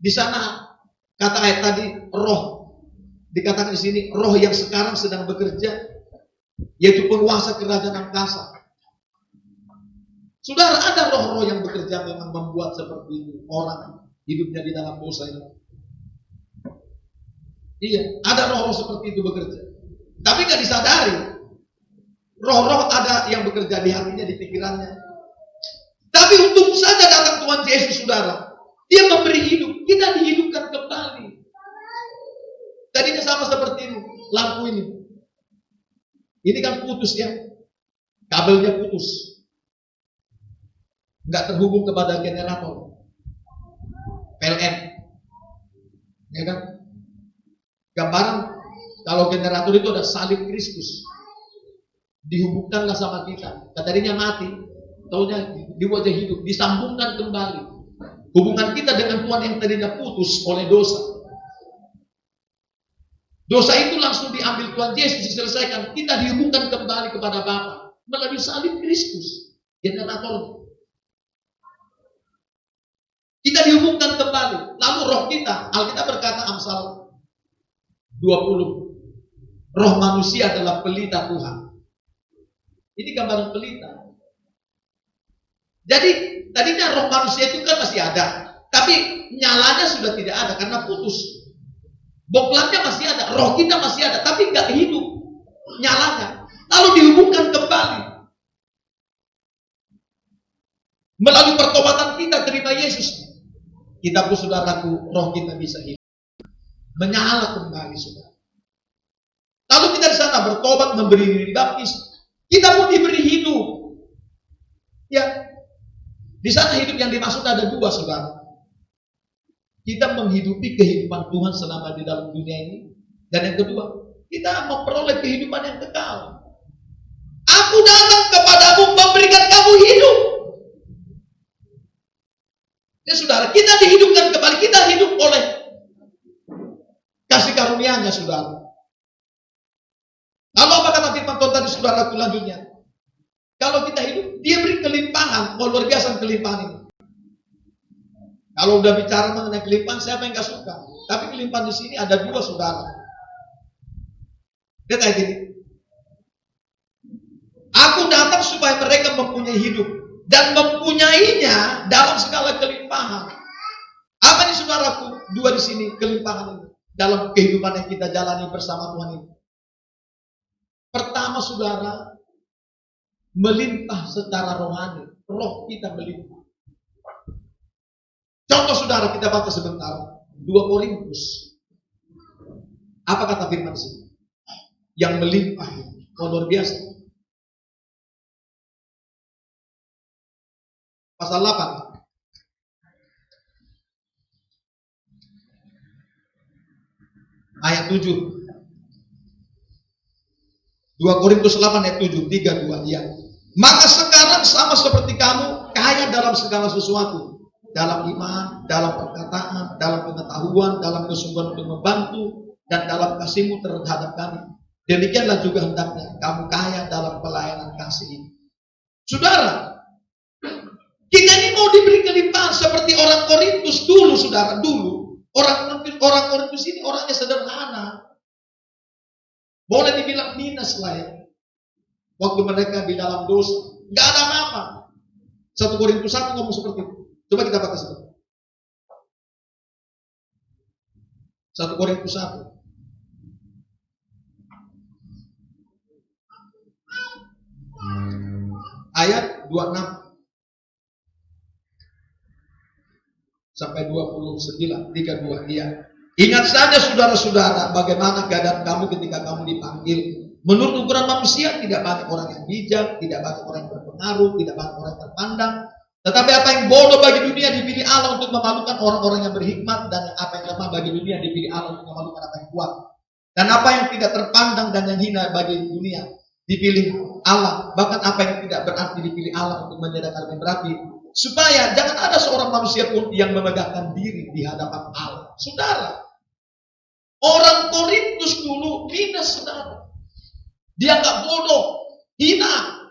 di sana kata ayat tadi roh, dikatakan di sini roh yang sekarang sedang bekerja, yaitu penguasa kerajaan angkasa. Saudara, ada roh-roh yang bekerja memang membuat seperti itu orang hidupnya di dalam dosa ini. Iya, ada roh-roh seperti itu bekerja, tapi nggak disadari. Roh-roh ada yang bekerja di hatinya, di pikirannya. Tapi untung saja datang Tuhan Yesus, saudara. Dia memberi hidup, kita dihidupkan kembali. Tadinya sama seperti ini, lampu ini. Ini kan putus ya, kabelnya putus, nggak terhubung kepada generator PLN, ya kan? Gambaran kalau generator itu ada salib Kristus, dihubungkanlah sama kita. Tadinya mati, taunya dibuat hidup, disambungkan kembali. Hubungan kita dengan Tuhan yang tadinya putus oleh dosa. Dosa itu langsung diambil Tuhan Yesus, diselesaikan. Kita dihubungkan kembali kepada Bapa melalui salib Kristus, generator. Kita dihubungkan kembali. Lalu roh kita, Alkitab berkata Amsal 20, roh manusia adalah pelita Tuhan. Ini gambaran pelita. Jadi tadinya roh manusia itu kan masih ada, tapi nyalanya sudah tidak ada karena putus. Boklatnya masih ada, roh kita masih ada, tapi nggak hidup nyalanya. Lalu dihubungkan kembali melalui pertobatan kita terima Yesus. Kita pun saudaraku, roh kita bisa hidup, menyala kembali saudara. Lalu kita di sana bertobat, memberi diri baptis, kita pun diberi hidup. Ya, di sana hidup yang dimaksud ada dua, saudara. Kita menghidupi kehidupan Tuhan selama di dalam dunia ini. Dan yang kedua, kita memperoleh kehidupan yang kekal. Aku datang kepadamu memberikan kamu hidup. Ya saudara, kita dihidupkan kembali. Kita hidup oleh kasih karunia-Nya, saudara. Lalu apa kata firman Tuhan tadi, saudaraku, lanjutnya? Kalau kita hidup, Dia beri kelimpahan. Luar biasa kelimpahan ini. Kalau udah bicara mengenai kelimpahan, siapa yang gak suka? Tapi kelimpahan di sini ada dua, saudara. Dia kayak gini. Aku datang supaya mereka mempunyai hidup dan mempunyainya dalam segala kelimpahan. Apa nih, saudaraku? Dua di sini kelimpahan ini dalam kehidupan yang kita jalani bersama Tuhan ini. Pertama, saudara, melimpah secara rohani. Roh kita melimpah. Contoh, saudara, kita baca sebentar 2 Korintus. Apa kata firman sini? Yang melimpah, luar biasa. Pasal 8. Ayat 7. 2 Korintus 8 ayat 7, 3:2, ya. Maka sekarang sama seperti kamu, kaya dalam segala sesuatu. Dalam iman, dalam perkataan, dalam pengetahuan, dalam kesungguhan untuk membantu, dan dalam kasihmu terhadap kami. Demikianlah juga hendaknya kamu kaya dalam pelayanan kasih ini. Saudara, kita ini mau diberi kelimpahan seperti orang Korintus dulu, saudara. Dulu, orang Korintus ini orangnya sederhana. Boleh dibilang minus lah ya. waktu mereka di dalam dosa. Nggak ada apa-apa. 1 Korintus 1 ngomong seperti itu. Coba kita baca sebentar. 1 Korintus 1. Ayat 26 sampai 29, 32 dia. Ingat saja saudara-saudara, bagaimana keadaan kamu ketika kamu dipanggil. Menurut ukuran manusia, tidak banyak orang yang bijak, tidak banyak orang yang berpengaruh, tidak banyak orang yang terpandang. Tetapi apa yang bodoh bagi dunia dipilih Allah untuk memalukan orang-orang yang berhikmat, dan apa yang lemah bagi dunia dipilih Allah untuk memalukan apa yang kuat. Dan apa yang tidak terpandang dan yang hina bagi dunia dipilih Allah, bahkan apa yang tidak berarti dipilih Allah untuk menjadikan yang berarti, supaya jangan ada seorang manusia pun yang memegahkan diri di hadapan Allah. Saudara, orang Korintus dulu hina saudara. Dia nggak bodoh, hina,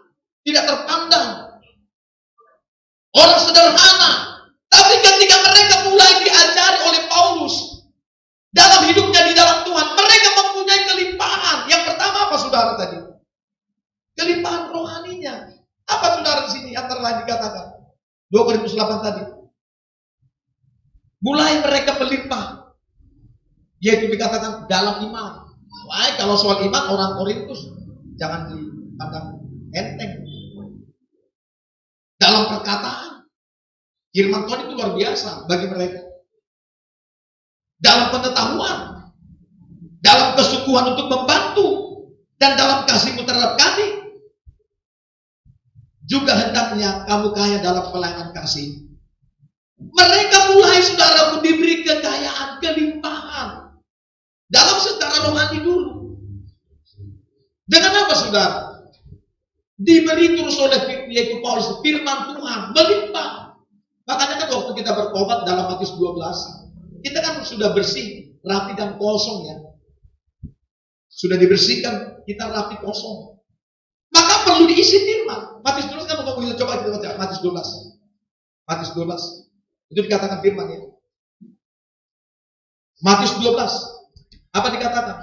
tidak terpandang, orang sederhana. Tapi ketika mereka mulai diajari oleh Paulus dalam hidupnya di dalam Tuhan, mereka mempunyai kelimpahan. Yang pertama apa saudara tadi? Kelimpahan rohaninya. Apa saudara di sini antara lain dikatakan? 2 Korintus 8 tadi. Mulai mereka melimpah. Yaitu dikatakan dalam iman. Wah, kalau soal iman orang Korintus jangan dipandang enteng. Dalam perkataan, firman Tuhan itu luar biasa bagi mereka. Dalam pengetahuan, dalam kesungguhan untuk membantu, dan dalam kasihmu terhadap kami, juga hendaknya kamu kaya dalam pelayanan kasih. Mereka mulai saudaraku diberi kekayaan, kelimpahan dalam secara rohani dulu. Dengan apa saudara? Diberi terus oleh yaitu Paulus firman Tuhan melimpah. Makanya kan waktu kita bertobat dalam Matius 12, kita kan sudah bersih, rapi dan kosong ya. Sudah dibersihkan, kita rapi kosong. Maka perlu diisi firman. Matius 12 kan mau coba kita baca Matius 12. Matius 12. Itu dikatakan firman ya. Matius 12. Apa dikatakan?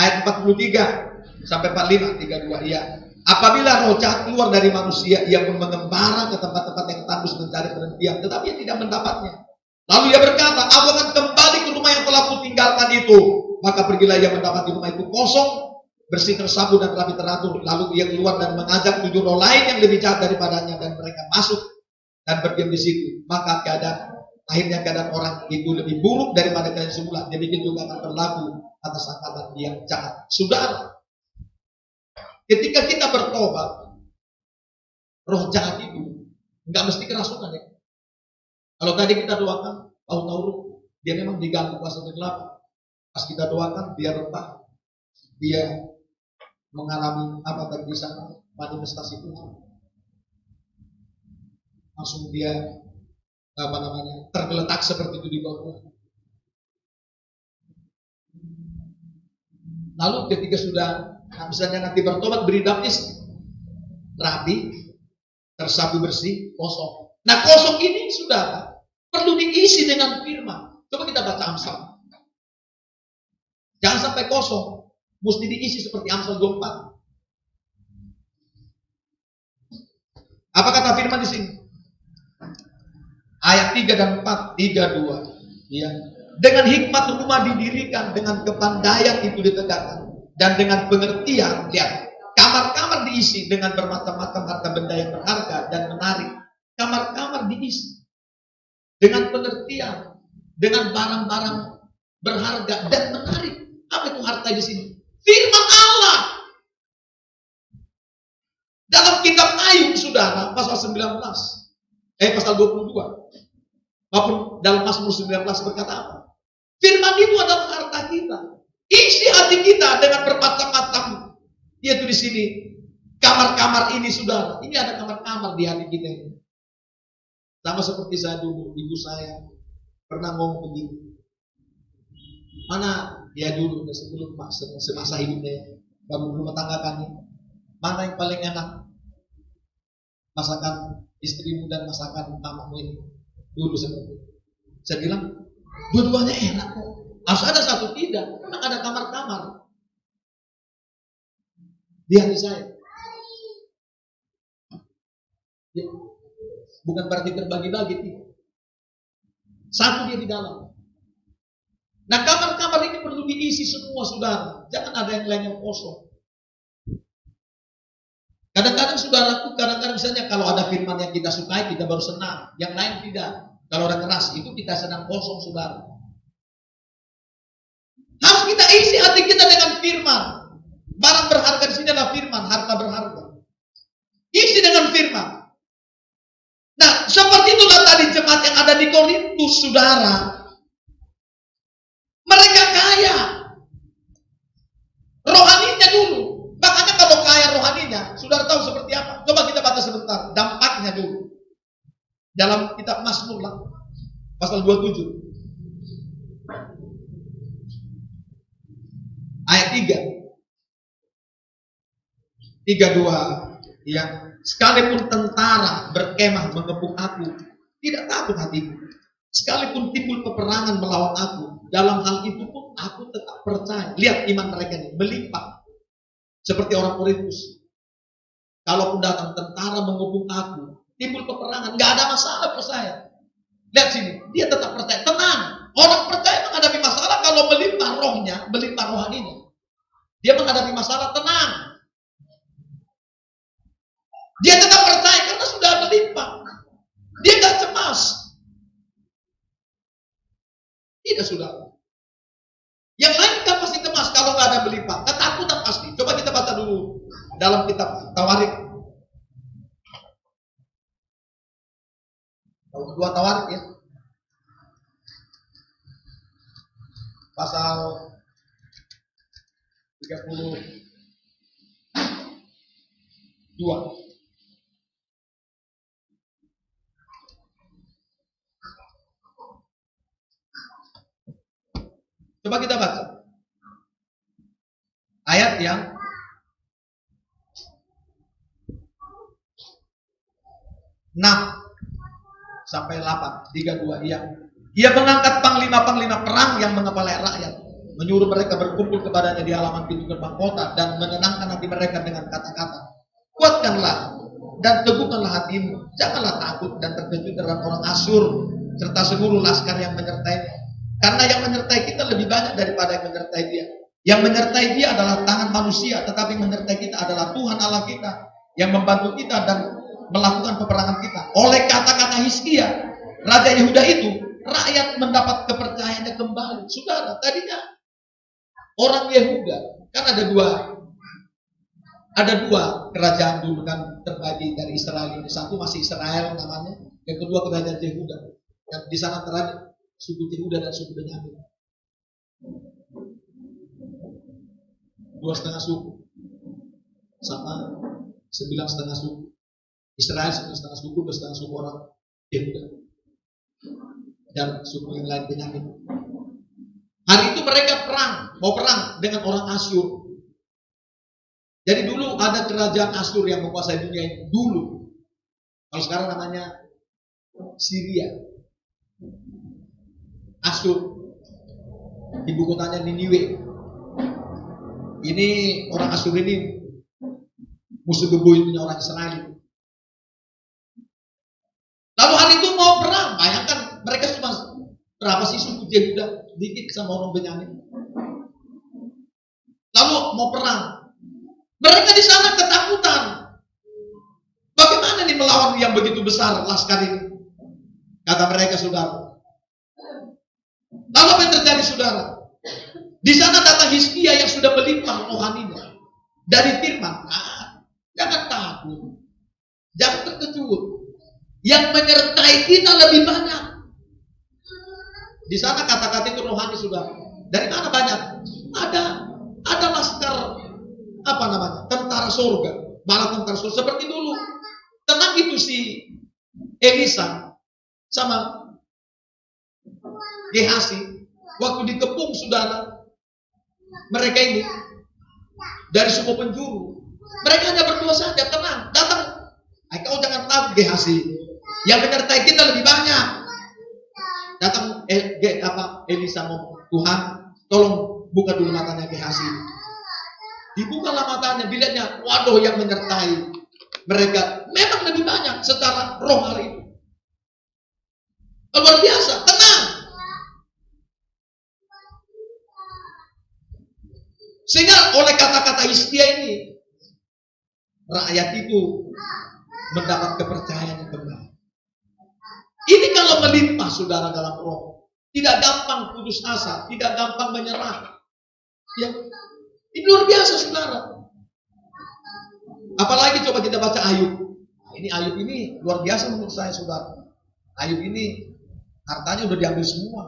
Ayat 43 sampai 45, 32 ya. Apabila roh jahat keluar dari manusia, ia pun mengembara ke tempat-tempat yang tandus mencari perhentian, tetapi ia tidak mendapatnya. Lalu ia berkata, aku akan kembali ke rumah yang telah kutinggalkan itu. Maka pergilah ia mendapati rumah itu kosong, bersih tersapu dan rapi teratur. Lalu ia keluar dan mengajak 7 roh lain yang lebih jahat daripadanya, dan mereka masuk dan berdiam di situ. Maka akhirnya keadaan orang itu lebih buruk daripada keadaan semula. Demikian juga akan berlaku atas angkatan yang jahat. Saudara, ketika kita bertobat, roh jahat itu nggak mesti kerasukan ya. Kalau tadi kita doakan, tahu-tahu dia memang diganggu kuasa kegelapan. Pas kita doakan, dia retak, dia mengalami apa tadi di sana, manifestasi Tuhan. Langsung dia tergeletak seperti itu di bawah. Lalu ketika sudah misalnya nanti bertobat, beri baptis, rapi, tersapu bersih, kosong. Nah kosong ini sudah perlu diisi dengan firman. Coba kita baca Amsal. Jangan sampai kosong, mesti diisi seperti Amsal 24. Apa kata firman di sini? Ayat 3 dan 4, 3, 2. Ya. Dengan hikmat rumah didirikan, dengan kepandaian itu ditegakkan, dan dengan pengertian, lihat, kamar-kamar diisi dengan bermacam-macam harta benda yang berharga dan menarik. Kamar-kamar diisi dengan pengertian, dengan barang-barang berharga dan menarik. Apa itu harta di sini? Firman Allah. Dalam kitab Ayub, saudara, pasal 19, pasal 22, maupun dalam Mazmur 19 berkata apa? Firman itu adalah harta kita. Isi hati kita dengan bermacam-macam. Yaitu di sini kamar-kamar ini, saudara. Ini ada kamar-kamar di hati kita ini. Sama seperti saya dulu, ibu saya pernah ngomong begini. Mana dia dulu sebelum semasa hidupnya baru rumah tangga kami, mana yang paling enak, masakan istrimu dan masakan mamamu ini? Dulu seperti itu. Saya bilang dua-duanya enak kok, harus ada satu tidak, memang ada kamar-kamar. di hati saya. Ya, bukan berarti terbagi-bagi, tidak. Satu dia di dalam. Nah, kamar-kamar ini perlu diisi semua, saudara. Jangan ada yang lain yang kosong. Kadang-kadang saudaraku, kadang-kadang misalnya kalau ada firman yang kita sukai, kita baru senang. Yang lain tidak. Kalau orang keras, itu kita sedang kosong, saudara. Harus kita isi hati kita dengan firman. Barang berharga di sini adalah firman, harta berharga. Isi dengan firman. Nah, seperti itulah tadi jemaat yang ada di Korintus, saudara. Mereka kaya. Rohaninya dulu. Makanya kalau kaya rohaninya, saudara tahu seperti apa? Coba kita baca sebentar. Dampaknya dulu. Dalam kitab Mazmur lah. Pasal 27. Ayat 3. 32. Ya. Sekalipun tentara berkemah mengepung aku, tidak takut hatiku. Sekalipun timbul peperangan melawan aku, dalam hal itu pun aku tetap percaya. Lihat iman mereka ini, melimpah. Seperti orang Korintus. Kalaupun datang tentara mengepung aku, timbul peperangan, nggak ada masalah buat saya. Lihat sini, dia tetap percaya, tenang. Orang percaya menghadapi masalah kalau melimpah rohnya, melimpah rohaninya. Dia menghadapi masalah tenang. Dia tetap percaya karena sudah melimpah. Dia nggak cemas. Tidak, saudara. Yang lain kan pasti cemas kalau nggak ada melimpah. Ketakutan pasti. Coba kita baca dulu dalam kitab Tawarik. Dua Tawarik ya. Pasal 32. Coba kita baca ayat yang 6 sampai 8, 32. Ia mengangkat panglima-panglima perang yang mengepalai rakyat, menyuruh mereka berkumpul kepadanya di halaman pintu gerbang kota dan menenangkan hati mereka dengan kata-kata, kuatkanlah dan teguhkanlah hatimu, janganlah takut dan terkejut terhadap orang Asyur serta seluruh laskar yang menyertainya. Karena yang menyertai kita lebih banyak daripada yang menyertai dia. Yang menyertai dia adalah tangan manusia, tetapi menyertai kita adalah Tuhan Allah kita yang membantu kita dan melakukan peperangan kita. Oleh kata-kata Hizkia, Raja Yehuda itu, rakyat mendapat kepercayaannya kembali. Saudara, tadinya orang Yehuda, kan ada dua kerajaan dulu kan terbagi dari Israel ini. Satu masih Israel namanya, yang kedua kerajaan Yehuda. Dan di sana terjadi suku Yehuda dan suku Benyamin. 2,5 suku sama 9,5 suku. Israel 9,5 suku, 2,5 suku orang Yehuda dan suku yang lain Benyamin. Hari itu mereka mau perang dengan orang Asyur. Jadi dulu ada kerajaan Asyur yang menguasai dunia ini dulu. Kalau sekarang namanya Syria. Asyur. Ibu kotanya Niniwe. Ini orang Asyur ini musuh bebuyutannya orang Israel. Lalu hari itu mau perang. Bayangkan mereka cuma berapa sih suku Yehuda? Dikit sama orang Benyamin. Lalu mau perang. Mereka di sana ketakutan. Bagaimana nih melawan yang begitu besar laskar ini? Kata mereka, saudara. Lalu apa yang terjadi, saudara? Di sana datang Hizkia yang sudah melimpah rohaninya dari firman. Jangan takut, jangan terkejut. Yang menyertai kita lebih banyak. Di sana kata-kata itu rohani, saudara. Dari mana banyak? Ada laskar tentara surga, bala tentara surga seperti dulu. Tenang itu si Elisa sama Gehasi waktu dikepung, saudara. Mereka ini dari semua penjuru. Mereka hanya berdua saja, tenang. Datang, kau jangan takut Gehasi. Yang menyertai kita lebih banyak. Datang Elisa ngomong, Tuhan, tolong buka dulu matanya Gehasi. Dibukalah matanya, dilihatnya, waduh yang menyertai mereka memang lebih banyak secara roh hari itu. Luar biasa, tenang. Sehingga oleh kata-kata Hizkia ini, rakyat itu mendapat kepercayaan yang benar. Ini kalau melimpah saudara dalam roh, tidak gampang putus asa, tidak gampang menyerah. Ya, ini luar biasa saudara. Apalagi coba kita baca Ayub. Ini Ayub ini luar biasa menurut saya saudara. Ayub ini hartanya udah diambil semua.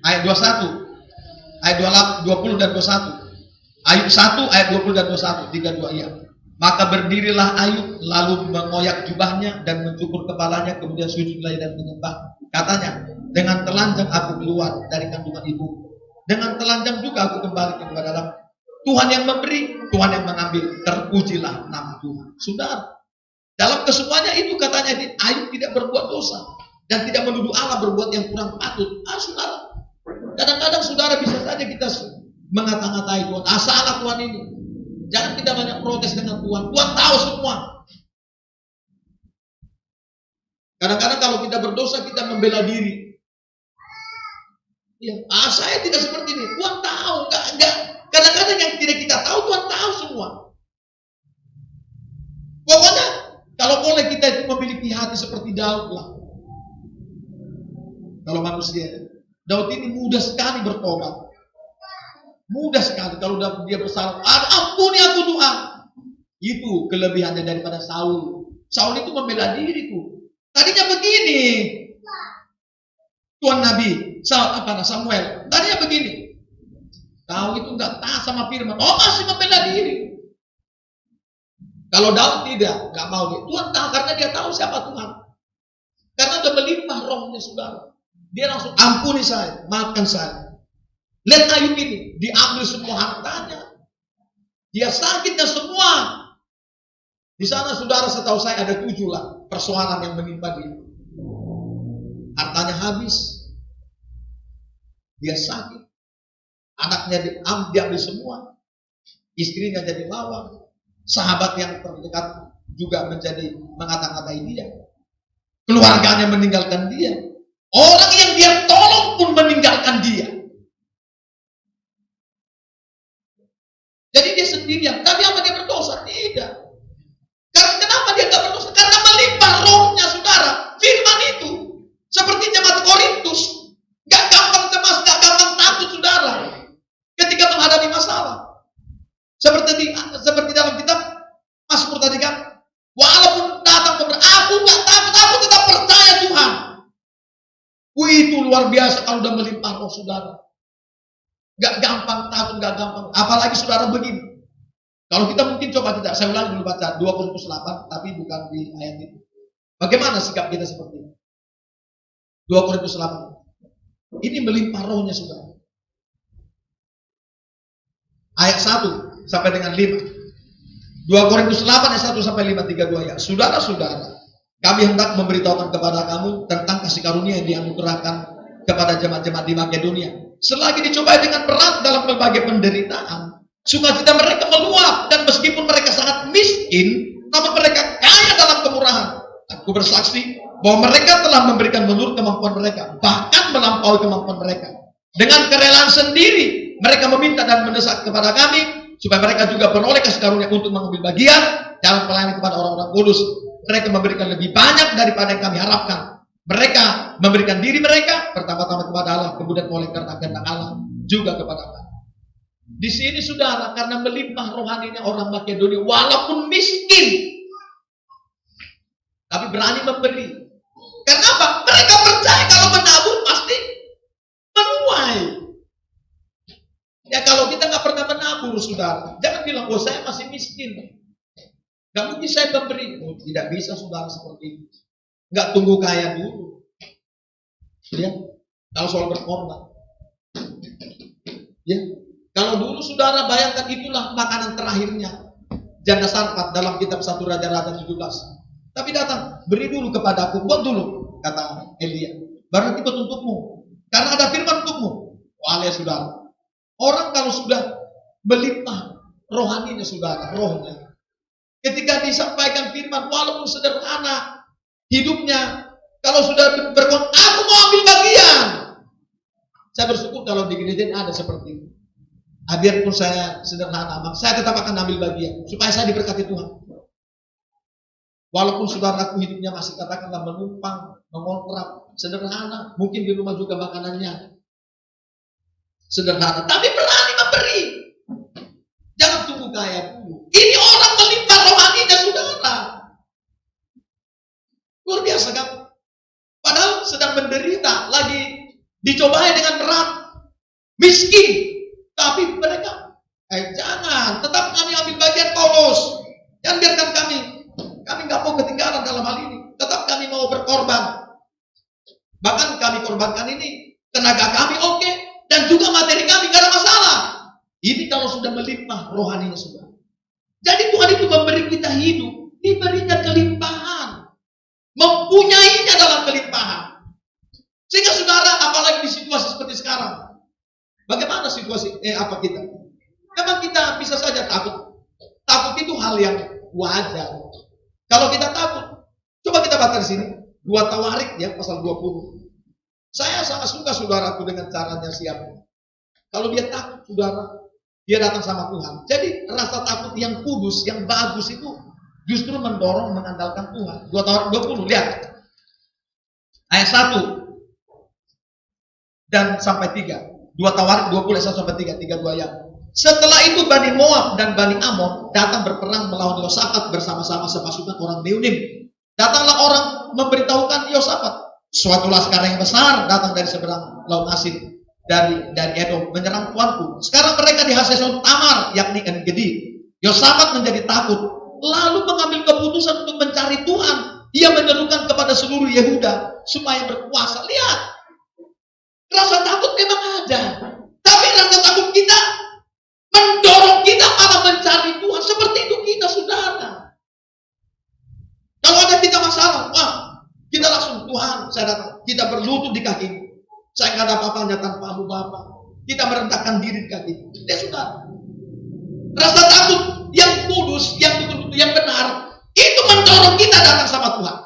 Ayat 21, ayat 20 dan 21. Ayub 1 ayat 20 dan 21, 32 iya. Maka berdirilah Ayub lalu mengoyak jubahnya dan mencukur kepalanya, kemudian sujudlah dan menyembah. Katanya, dengan telanjang aku keluar dari kandungan ibu. Dengan telanjang juga aku kembali ke dalam. Tuhan yang memberi, Tuhan yang mengambil. Terpujilah nama Tuhan. Saudara, dalam kesemuanya itu katanya Ayub tidak berbuat dosa dan tidak menuduh Allah berbuat yang kurang patut. Saudara, kadang-kadang saudara bisa saja kita mengata-ngatai Tuhan. Salah Tuhan ini. Jangan kita banyak protes dengan Tuhan. Tuhan tahu semua. Kadang-kadang kalau kita berdosa kita membela diri. Ya, saya tidak seperti ini. Tuhan tahu. Enggak. Kadang-kadang yang tidak kita tahu Tuhan tahu semua. Pokoknya kalau boleh kita itu memiliki hati seperti Daud lah. Kalau manusia, Daud ini mudah sekali bertobat. Mudah sekali kalau dia bersalah. Ampuni aku Tuhan. Itu kelebihannya daripada Saul. Saul itu membela diri tuh. Tadinya begini. Tuan Nabi Samuel. Tadinya begini. Tahu itu nggak taat sama firman. Masih membela diri. Kalau Daud tidak, nggak mau dia. Tuhan tahu karena dia tahu siapa Tuhan. Karena udah melimpah rohnya saudara. Dia langsung ampuni saya, maafkan saya. Lihat Ayub ini, diambil semua hartanya. Dia sakitnya semua. Di sana saudara setahu saya ada 7 lah persoalan yang menimpa dia. Hartanya habis. Dia sakit. Anaknya diambil semua. Istrinya jadi lawan. Sahabat yang terdekat juga menjadi mengata-ngatai dia. Keluarganya meninggalkan dia. Orang yang dia tolong pun meninggalkan dia. Jadi dia sendirian. Tapi apa dia berdosa? Tidak. Karena kenapa dia tidak berdosa? Karena melimpah rohnya saudara. Firman itu. Seperti jemaat Korintus. Gak gampang cemas, gak gampang takut saudara. Ketika menghadapi masalah. Seperti dalam kitab Mazmur tadi kan. Walaupun datang beberapa, aku gak takut, aku tetap percaya Tuhan. Itu luar biasa kalau udah melimpah roh saudara. Gak gampang takut, gak gampang. Apalagi saudara begini. Kalau kita mungkin coba tidak, saya ulangi dulu baca 2 Korintus 8, tapi bukan di ayat itu. Bagaimana sikap kita seperti ini? 2 Korintus 8. Ini melimpah rohnya saudara. Ayat 1 sampai dengan 5. 2 Korintus 8 ayat 1 sampai 5, 32 ya. Saudara-saudara, kami hendak memberitahukan kepada kamu tentang kasih karunia yang dianugerahkan kepada jemaat-jemaat di Makedonia. Selagi dicobai dengan berat dalam berbagai penderitaan, sukacita mereka meluap, dan meskipun mereka sangat miskin, namun mereka kaya dalam kemurahan. Aku bersaksi bahwa mereka telah memberikan menurut kemampuan mereka, bahkan melampaui kemampuan mereka. Dengan kerelaan sendiri, mereka meminta dan mendesak kepada kami supaya mereka juga beroleh kasih karunia untuk mengambil bagian dalam pelayanan kepada orang-orang kudus. Mereka memberikan lebih banyak daripada yang kami harapkan. Mereka memberikan diri mereka pertama-tama kepada Allah, kemudian oleh karena kehendak Allah juga kepada kami. Di sini saudara, karena melimpah rohaninya orang Makedonia, walaupun miskin, tapi berani memberi. Karena apa? Mereka percaya kalau menabur pasti menuai. Ya kalau kita nggak pernah menabur, saudara, jangan bilang, saya masih miskin. Gak mungkin saya memberi. Tidak bisa saudara seperti itu. Nggak tunggu kaya dulu. Ya, kalau soal berkorban. Ya, kalau dulu saudara bayangkan itulah makanan terakhirnya janda Sarfat dalam kitab 1 Raja-Raja 17. Tapi datang, beri dulu kepadaku, buat dulu, kata Elia. baru nanti untukmu. Karena ada firman untukmu. Alias saudara. Orang kalau sudah melimpah rohaninya saudara, rohnya. Ketika disampaikan firman, walaupun sederhana hidupnya, kalau sudah berkata, aku mau ambil bagian. Saya bersyukur kalau di gereja ada seperti itu. Biarpun saya sederhana, saya tetap akan ambil bagian supaya saya diberkati Tuhan. Walaupun saudaraku hidupnya masih katakanlah menumpang, mengontrak, sederhana, mungkin di rumah juga makanannya sederhana, tapi berani memberi. Jangan tunggu kaya dulu. Ini orang melimpah rohaninya saudara. Luar biasa kan? Padahal sedang menderita, lagi dicobai dengan berat, miskin, tapi mereka, jangan, tetap kami ambil bagian Paulus. Jangan biarkan kami nggak mau ketinggalan dalam hal ini. Tetap kami mau berkorban. Bahkan kami korbankan ini tenaga kami oke, dan juga materi kami gak ada masalah. Ini kalau sudah melimpah rohaninya sudah. Jadi Tuhan itu memberi kita hidup, diberinya kelimpahan, mempunyainya dalam kelimpahan. Sehingga saudara, apalagi di situasi seperti sekarang, bagaimana situasi apa kita? Memang kita bisa saja takut. Takut itu hal yang wajar. Kalau kita takut, coba kita baca di sini 2 Tawarik ya pasal 20. Saya sangat suka saudaraku dengan caranya siapa. Kalau dia takut saudara, dia datang sama Tuhan. Jadi rasa takut yang kudus, yang bagus itu justru mendorong mengandalkan Tuhan. 2 Tawarik 20, lihat. Ayat 1 dan sampai 3. 2 Tawarik 20 ayat 1 sampai 3, 3 ayat. Setelah itu Bani Moab dan Bani Amon datang berperang melawan Yosafat bersama-sama sepasukan orang Meunim. Datanglah orang memberitahukan Yosafat, suatu laskar yang besar datang dari seberang laut Asin dari Edom menyerang tuanku. Sekarang mereka di Haseson Tamar, yakni En-Gedi. Yosafat menjadi takut, lalu mengambil keputusan untuk mencari Tuhan. Ia menyerukan kepada seluruh Yehuda supaya berkuasa. Lihat, rasa takut memang ada, tapi rasa takut kita mendorong kita malah mencari Tuhan. Seperti itu kita saudara. Kalau ada kita masalah, wah, kita langsung Tuhan, saya datang. Kita berlutut di kaki. Saya nggak ada apa-apanya tanpamu Bapa. Kita merendahkan diri di kaki. Ya sudah. Rasa takut yang kudus, yang betul-betul yang benar, itu mendorong kita datang sama Tuhan.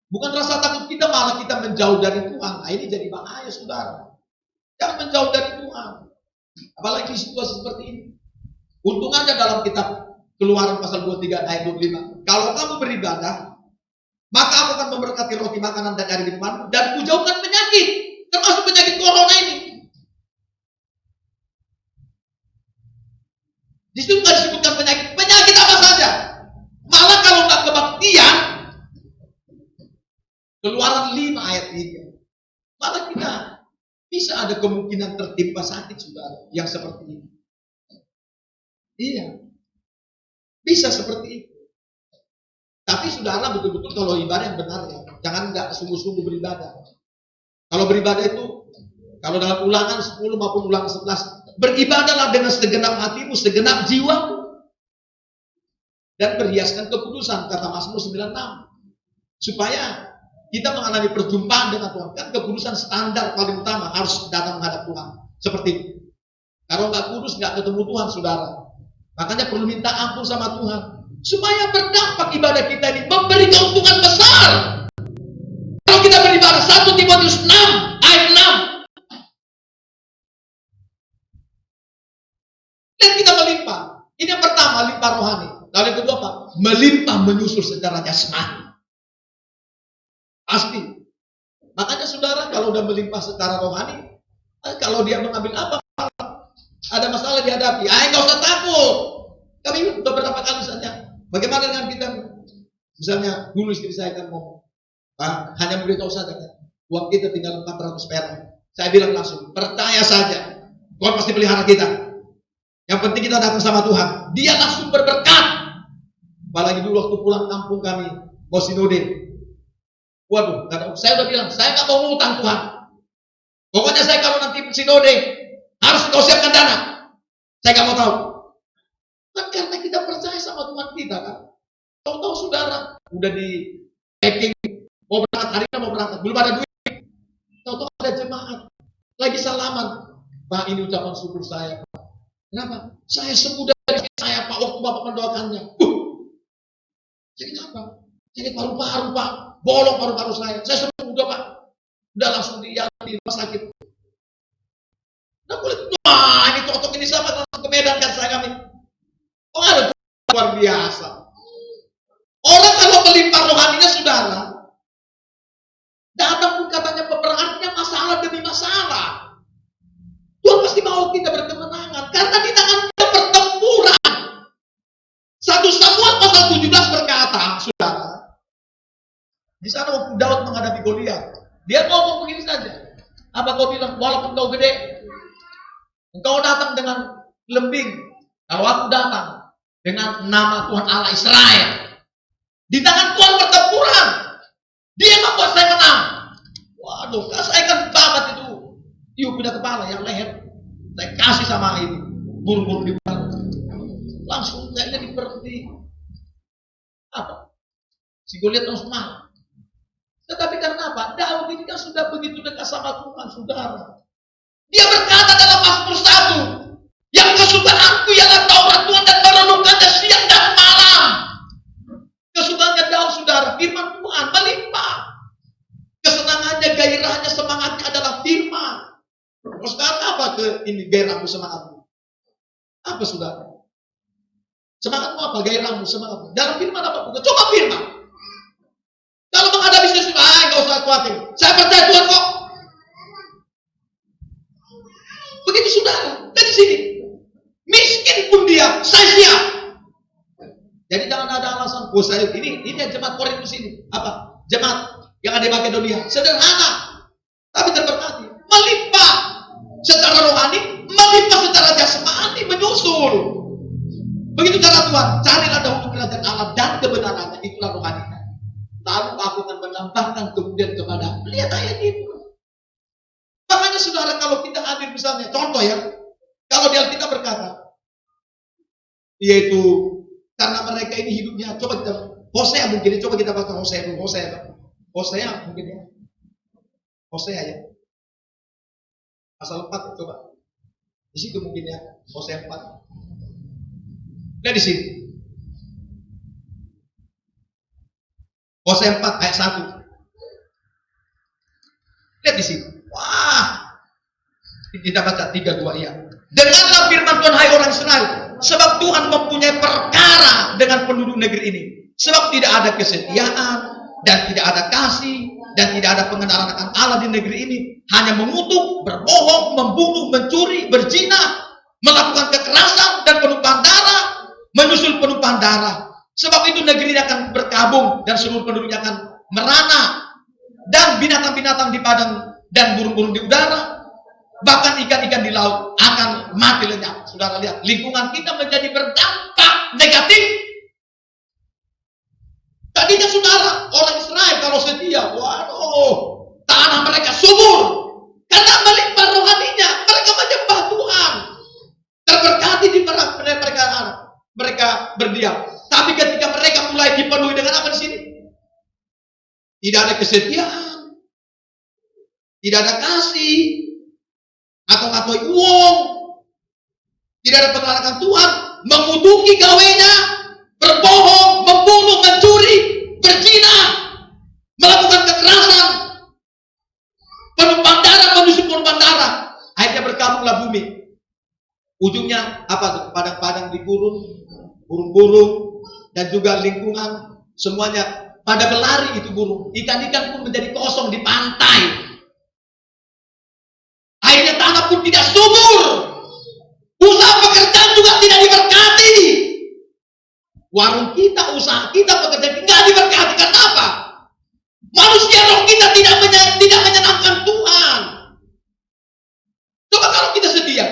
Bukan rasa takut kita malah kita menjauh dari Tuhan. Nah, ini jadi bahaya saudara. Jangan menjauh dari Tuhan. Apalagi situasi seperti ini. Untung aja dalam kitab Keluaran pasal 23 ayat 25. Kalau kamu beribadah, maka aku akan memberkati roti makanan dan air minuman, dan kujauhkan penyakit, termasuk penyakit corona ini. Di situ nggak disebutkan penyakit. Penyakit apa saja. Malah kalau nggak kebaktian, Keluaran 5 ayat 3. Malah kita bisa ada kemungkinan tertimpa sakit saudara yang seperti ini. Iya. Bisa seperti itu. Tapi saudara betul-betul kalau ibadah yang benar ya, jangan nggak sungguh-sungguh beribadah. Kalau beribadah itu, kalau dalam Ulangan 10 maupun Ulangan 11, beribadahlah dengan segenap hatimu, segenap jiwamu, dan berhiaskan kekudusan, kata Mazmur 96, supaya kita mengalami perjumpaan dengan Tuhan. Kan kekudusan standar paling utama harus datang menghadap Tuhan. Seperti itu. Kalau nggak kudus nggak ketemu Tuhan saudara. Makanya perlu minta ampun sama Tuhan. Supaya berdampak ibadah kita ini memberi keuntungan besar. Kalau kita beribadah 1 Timotius 6 ayat 6. Dan kita melimpah. Ini yang pertama, limpah rohani. Lalu yang kedua apa? Melimpah menyusul secara jasmani. Pasti. Makanya saudara kalau udah melimpah secara rohani, kalau dia mengambil apa, ada masalah dihadapi, nggak usah takut. Kami udah berapa kali misalnya, bagaimana dengan kita? Misalnya dulu istri saya kan ngomong, hanya memberitahu saja kan, uang kita tinggal 400 perak. Saya bilang langsung, percaya saja, Tuhan pasti pelihara kita. Yang penting kita datang sama Tuhan, Dia langsung berberkat. Apalagi dulu waktu pulang kampung kami, mau sinode. Waduh, saya udah bilang, saya nggak mau ngutang Tuhan. Pokoknya saya kalau nanti sinode, harus kau siapkan dana. Saya nggak mau tahu. Kan karena kita percaya sama Tuhan kita kan. Tahu-tahu saudara, udah di packing Mau berangkat hari ini, mau berangkat, belum ada duit. Tahu-tahu ada jemaat lagi salaman. Pak, ini ucapan syukur saya, Pak. Kenapa? Saya sembuh dari saya, Pak, waktu Bapak mendoakannya. Sakit apa? Sakit paru-paru, Pak. Bolong paru-paru saya. Saya sembuh udah, Pak. Udah langsung di rumah sakit. Nah, boleh. Wah, ini totok ini sama langsung ke Medan kan saya kami. Oh, ada luar biasa. Orang kalau melimpah rohaninya, saudara, datang pun katanya peperangannya masalah demi masalah. Tuhan pasti mau kita berkemenangan karena di tangan kita pertempuran. 1 Samuel pasal 17 berkata, saudara, di sana waktu Daud menghadapi Goliat, dia ngomong begini saja. Apa kau bilang, walaupun kau gede, engkau datang dengan lembing. Kalau aku datang dengan nama Tuhan Allah Israel, di tangan Tuhan pertempuran, dia membuat saya menang. Waduh, saya kan banget itu. Tiup pindah kepala yang leher. Saya kasih sama ini burung-burung di udara. Langsung kayaknya diperhenti. Apa? Si Goliat langsung marah. Tetapi karena apa? Daud ini kan sudah begitu dekat sama Tuhan, saudara. Dia berkata dalam Mazmur 1, yang kesukaanku ialah Taurat Tuhan dan merenungkannya siang dan malam. Kesukaannya Daud, saudara, firman Tuhan melimpah. Kesenangannya, gairahnya, semangatnya adalah firman. Terus sekarang apa ini gairahmu, semangatmu? Apa, saudara? Semangatmu apa? Gairahmu, semangatmu. Dalam firman apa? Coba firman. Kalau menghadapi sesuatu, nggak usah khawatir. Saya percaya Tuhan kok. Begitu, saudara. Dari sini, miskin pun dia, saya siap. Jadi jangan ada alasan. Oh, saya ini jemaat Korintus ini. Apa? Jemaat yang ada di Makedonia. Sederhana, tapi terberkati. Melimpah secara rohani, melimpah secara jasmani, menyusul. Begitu cara Tuhan. Carilah dahulu kerajaan Allah dan kebenarannya, itulah rohaninya. Lalu aku akan menambahkan kemudian kepada. Lihat ayat itu. Makanya saudara, kalau kita hadir misalnya, contoh ya, kalau di Alkitab berkata, yaitu karena mereka ini hidupnya, coba kita, Hosea mungkin, coba kita baca Hosea dulu, Hosea mungkin ya, Hosea ya, pasal 4 coba, di situ mungkin ya, Hosea 4. Lihat di sini, Hosea 4 ayat 1. Lihat di sini. Wah. Kita baca 3-2 ya. Dengarlah firman Tuhan, hai orang Israel, sebab Tuhan mempunyai perkara dengan penduduk negeri ini. Sebab tidak ada kesetiaan dan tidak ada kasih dan tidak ada pengenalan akan Allah di negeri ini. Hanya mengutuk, berbohong, membunuh, mencuri, berzina, melakukan kekerasan dan penumpahan darah, menyusul penumpahan darah. Sebab itu negeri ini akan berkabung dan seluruh penduduknya akan merana, dan binatang-binatang di padang dan burung-burung di udara, bahkan ikan-ikan di laut akan mati lenyap. Saudara lihat, lingkungan kita menjadi berdampak negatif. Tadinya saudara, orang Israel kalau setia, waduh, tanah mereka subur karena melimpah rohaninya, mereka menyembah Tuhan, terberkati di mereka berdiam. Tapi ketika mereka mulai dipenuhi dengan apa di sini? Tidak ada kesetiaan, tidak ada kasih, atau uang, tidak ada pengenalan Tuhan, mengutuki gawenya, berbohong, membunuh, mencuri, berzina, melakukan kekerasan, penumpang darah, menyusup penumpang darah. Akhirnya berkabunglah bumi. Ujungnya apa? Padang-padang di gurun, burung-burung, dan juga lingkungan semuanya pada berlari itu burung. Ikan-ikan pun menjadi kosong di pantai. Akhirnya tanah pun tidak subur. Usaha pekerjaan juga tidak diberkati. Warung kita, usaha kita, pekerjaan tidak diberkati. Kenapa? Manusia roh kita tidak menyenangkan Tuhan. Coba kalau kita setia.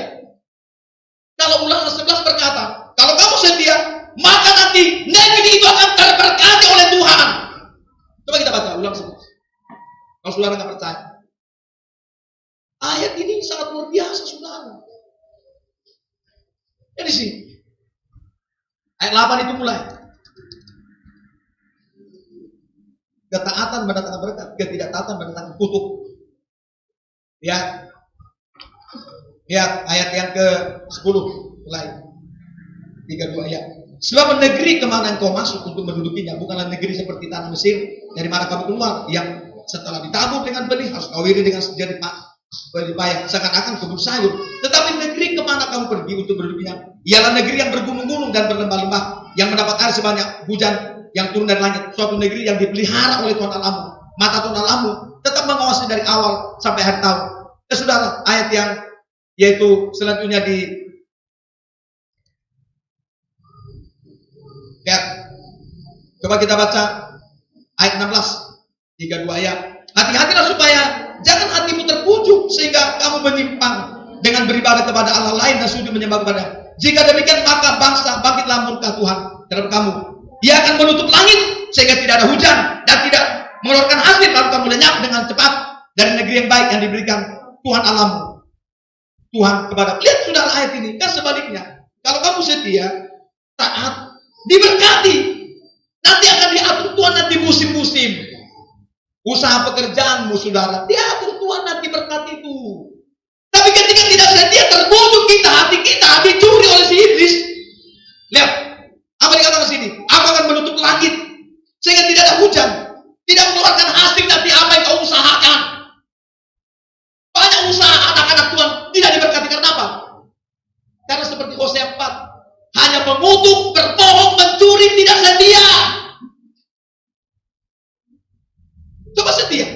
Kalau Ulangan 11 berkata, kalau kamu setia, maka nanti negeri itu akan terberkati oleh Tuhan. Coba kita baca Ulangan 11. Kalau saudara nggak percaya, ayat ini sangat luar biasa, saudara. Jadi sih, ayat 8 itu mulai. Ketaatan mendatangkan berkat, ketidaktaatan mendatangkan kutuk. Lihat ayat yang ke-10 mulai 32 ayat. Sebab negeri kemana engkau masuk untuk mendudukinya bukanlah negeri seperti tanah Mesir dari mana kamu keluar, yang setelah ditabur dengan benih harus kau iri dengan jerih payah seakan-akan kebun sayur. Tetapi negeri kemana kamu pergi untuk mendudukinya ialah negeri yang bergunung-gunung dan berlembah-lembah, yang mendapat air sebanyak hujan yang turun dari langit, suatu negeri yang dipelihara oleh Tuhan Allahmu. Mata Tuhan Allahmu tetap mengawasi dari awal sampai akhir tahun. Saudara, ayat yang yaitu selanjutnya coba kita baca ayat 16, 32 ayat. Hati-hatilah supaya jangan hatimu terpujuk sehingga kamu menyimpang dengan beribadah kepada Allah lain dan sujud menyembah kepada. Jika demikian maka bangsa bangkitlah murka Tuhan terhadap kamu. Dia akan menutup langit sehingga tidak ada hujan dan tidak mengeluarkan hasil, lalu kamu lenyap dengan cepat dari negeri yang baik yang diberikan Tuhan Allahmu. Tuhan kepada. Lihat saudara ayat ini, kan sebaliknya. Kalau kamu setia, taat, diberkati, nanti akan diatur Tuhan nanti musim-musim. Usaha pekerjaanmu saudara, diatur Tuhan nanti berkat itu. Tapi ketika tidak setia, terbujuk kita, hati kita dicuri oleh si iblis. Lihat, apa dikatakan sini? Aku akan menutup langit sehingga tidak ada hujan, tidak mengeluarkan hasil nanti apa yang kau usahakan. Banyak usaha anak-anak Tuhan tidak diberkati karena apa? Karena seperti Hosea 4, hanya mengutuk, berbohong, mencuri, tidak setia. Coba setia.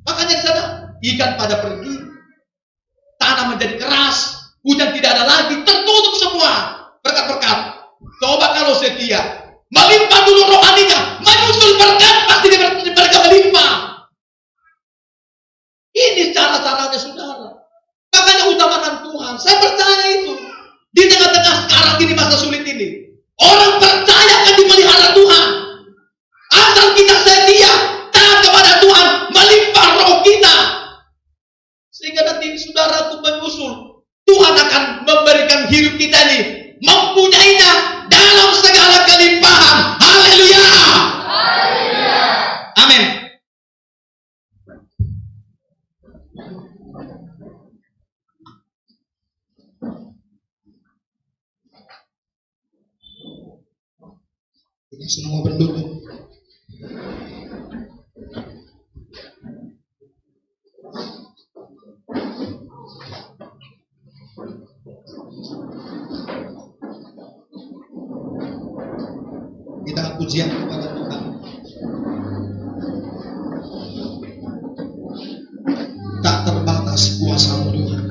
Makanya di sana ikan pada pergi, tanah menjadi keras, hujan tidak ada lagi, tertutup semua berkat-berkat. Coba kalau setia, melimpah dulu rohaninya, menyusul berkat pasti mereka melimpah. Ini cara-caranya saudara. Makanya utamakan Tuhan. Saya percaya itu. Di tengah-tengah sekarang ini masa sulit ini, orang percaya akan dimelihara Tuhan. Asal kita setia, taat kepada Tuhan, melimpah roh kita. Sehingga nanti saudaraku menyusul, Tuhan akan memberikan hidup kita ini, mempunyainya dalam segala kelimpahan. Haleluya. Amin. Kita semua berlutut. Kita pujian kepada Tuhan. Tak terbatas kuasa-Mu Tuhan.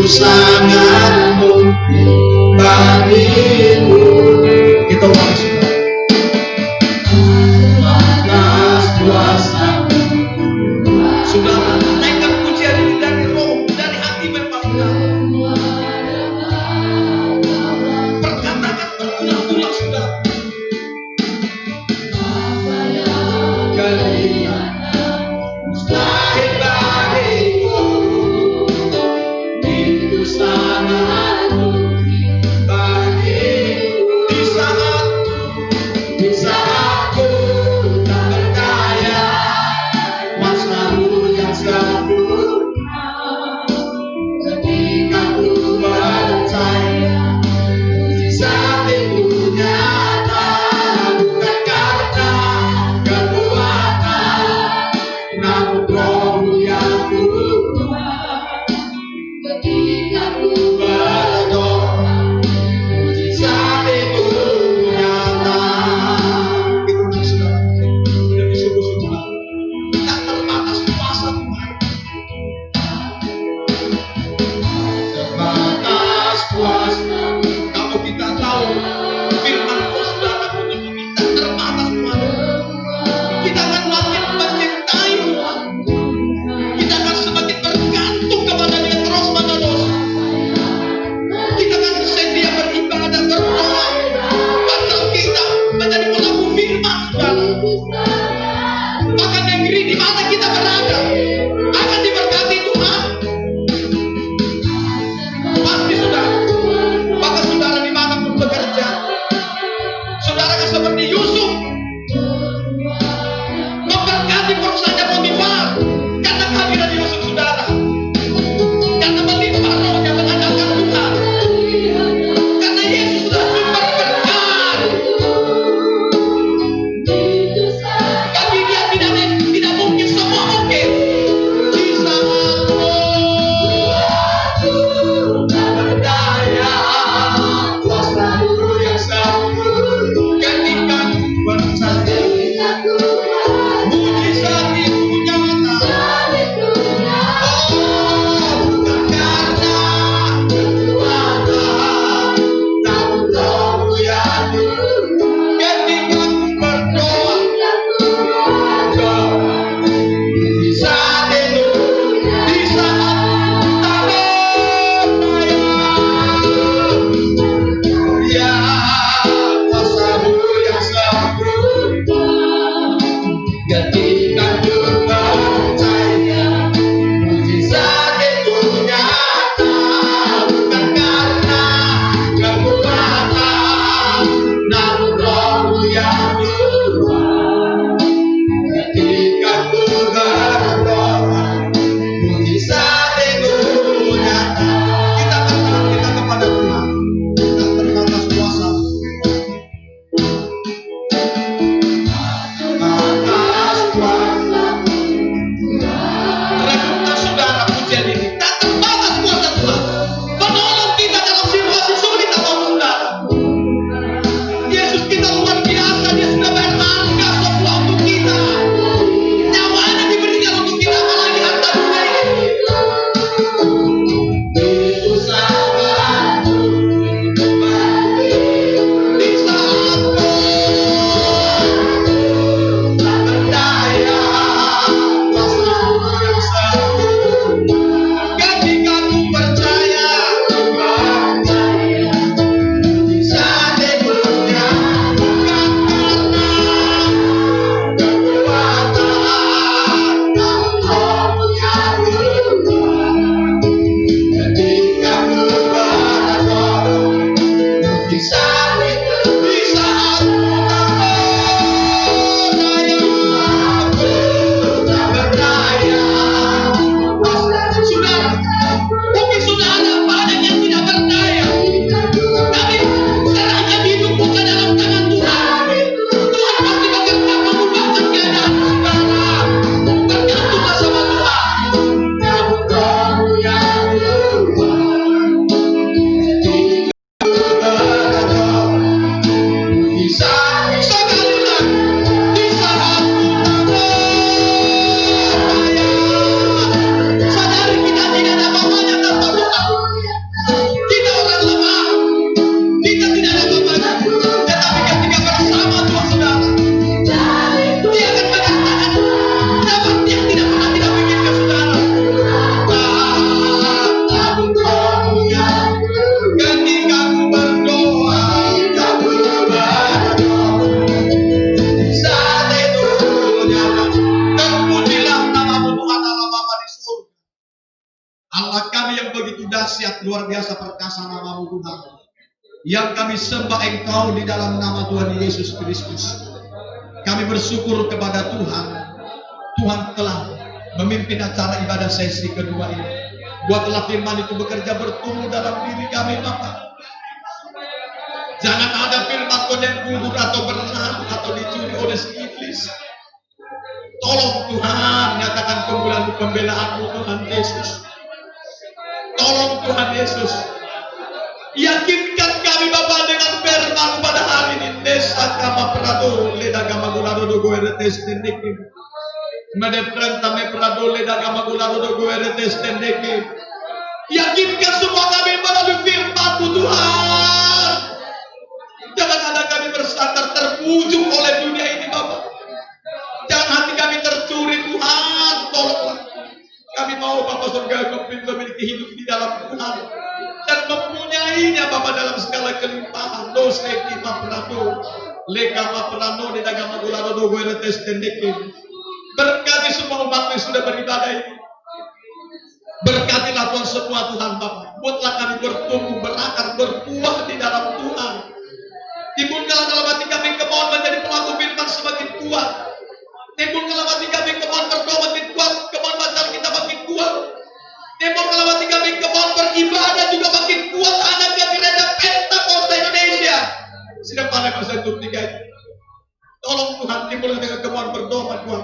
Sangat mungkin bagimu. Kita ulang atas kuasa-Mu. sudah naikkan pujian ini dari roh, dari hati memang. Perkatakan berulang-ulang sudah. Mustahil bagiku, itu sangat mungkin bagimu. Di saat luar biasa perkasa nama-Mu Tuhan. Yang kami sembah Engkau di dalam nama Tuhan Yesus Kristus. Kami bersyukur kepada Tuhan. Tuhan telah memimpin acara ibadah sesi kedua ini. Buatlah firman itu bekerja bertumbuh dalam diri kami, Bapa. Jangan ada firman Tuhan yang gugur atau berlalu atau dicuri oleh si iblis. Tolong Tuhan, nyatakan kemuliaan pembelaan-Mu Tuhan Yesus. Tolong Tuhan Yesus, yakinkan kami Bapa dengan firman pada hari ini. Desa kama prado leda gama gulado do goeretes tendeki. Medeprenta me prado leda gama gulado do goeretes tendeki. Yakinkan semua kami melalui firman-Mu Tuhan. Jangan ada kami bersandar terbujuk oleh dunia ini Bapa. Jangan hati kami tercuri Tuhan. Tolonglah. Kami mau Bapa surga memiliki hidup di dalam Tuhan dan mempunyainya Bapa dalam segala kelimpahan. Dosa kita perado, lekama perado di dalam gulado do goeretes tendeki. Berkati semua umat yang sudah beribadah ini. Berkatilah Tuhan semua Tuhan Bapa. Buatlah kami bertumbuh, berakar, berbuah di dalam Tuhan. Timbulkanlah dalam hati kami kemauan menjadi pelaku firman semakin kuat. Timbulkanlah hati kami kemauan berdoa makin kuat, kemauan baca kita makin kuat. Timbulkanlah hati kami kemauan beribadah juga makin kuat. Anaknya gereja Pentakosta Indonesia sedang pada masa itu tiga itu. Tolong Tuhan timbulkan dengan kemauan berdoa Tuhan.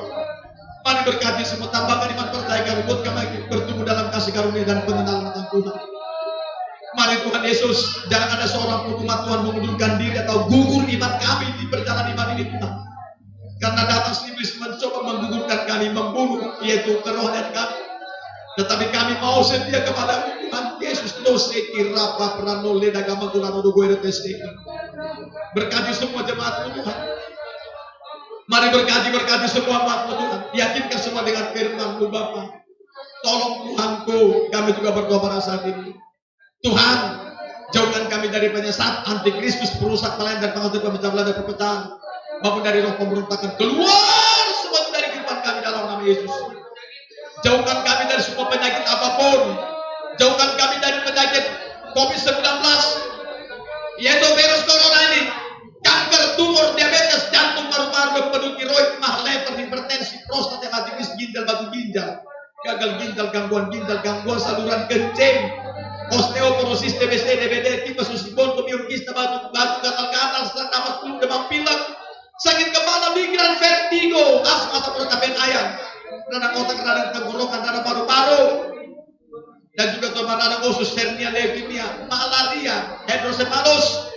Mari berkati semua, tambahkan iman percaya kami, buat kami bertumbuh dalam kasih karunia dan pengenalan tentang Tuhan. Mari Tuhan Yesus, jangan ada seorang pun umat Tuhan mengundurkan diri atau gugur iman kami di perjalanan iman ini Tuhan. Karena datang iblis mencoba menggugurkan kami, membunuh yaitu kerohanian kami. Tetapi kami mau setia kepada Tuhan Yesus. Rapa prano leda gama gulano do goeretes. Berkati semua jemaat Tuhan. Mari berkati semua umat Tuhan. Yakinkan semua dengan firman-Mu Bapa. Tolong Tuhanku, kami juga berdoa pada saat ini. Tuhan, jauhkan kami dari penyesat, antikristus, perusak pelayan dan penghasil pemecah belah dan perpecahan. Maupun dari roh pemberontakan. Keluar semua dari kehidupan kami dalam nama Yesus. Jauhkan kami dari semua penyakit apapun. Jauhkan kami dari penyakit COVID-19. Yaitu virus corona ini. Kanker, tumor, diabetes, jantung, paru-paru, pedut tiroid, mah, lever, hipertensi, prostat, hepatitis, ginjal, batu ginjal, gagal ginjal, gangguan saluran kencing, osteoporosis, TBC, DBD, tipes usus bonto, biur kista, batu, gatal, sesak napas, flu, demam pilek, sakit kepala, migran, vertigo, asma atau perut ayam, radang otak, radang tenggorokan, radang paru-paru, dan juga radang usus, hernia, leukemia, malaria, hidrosepalus.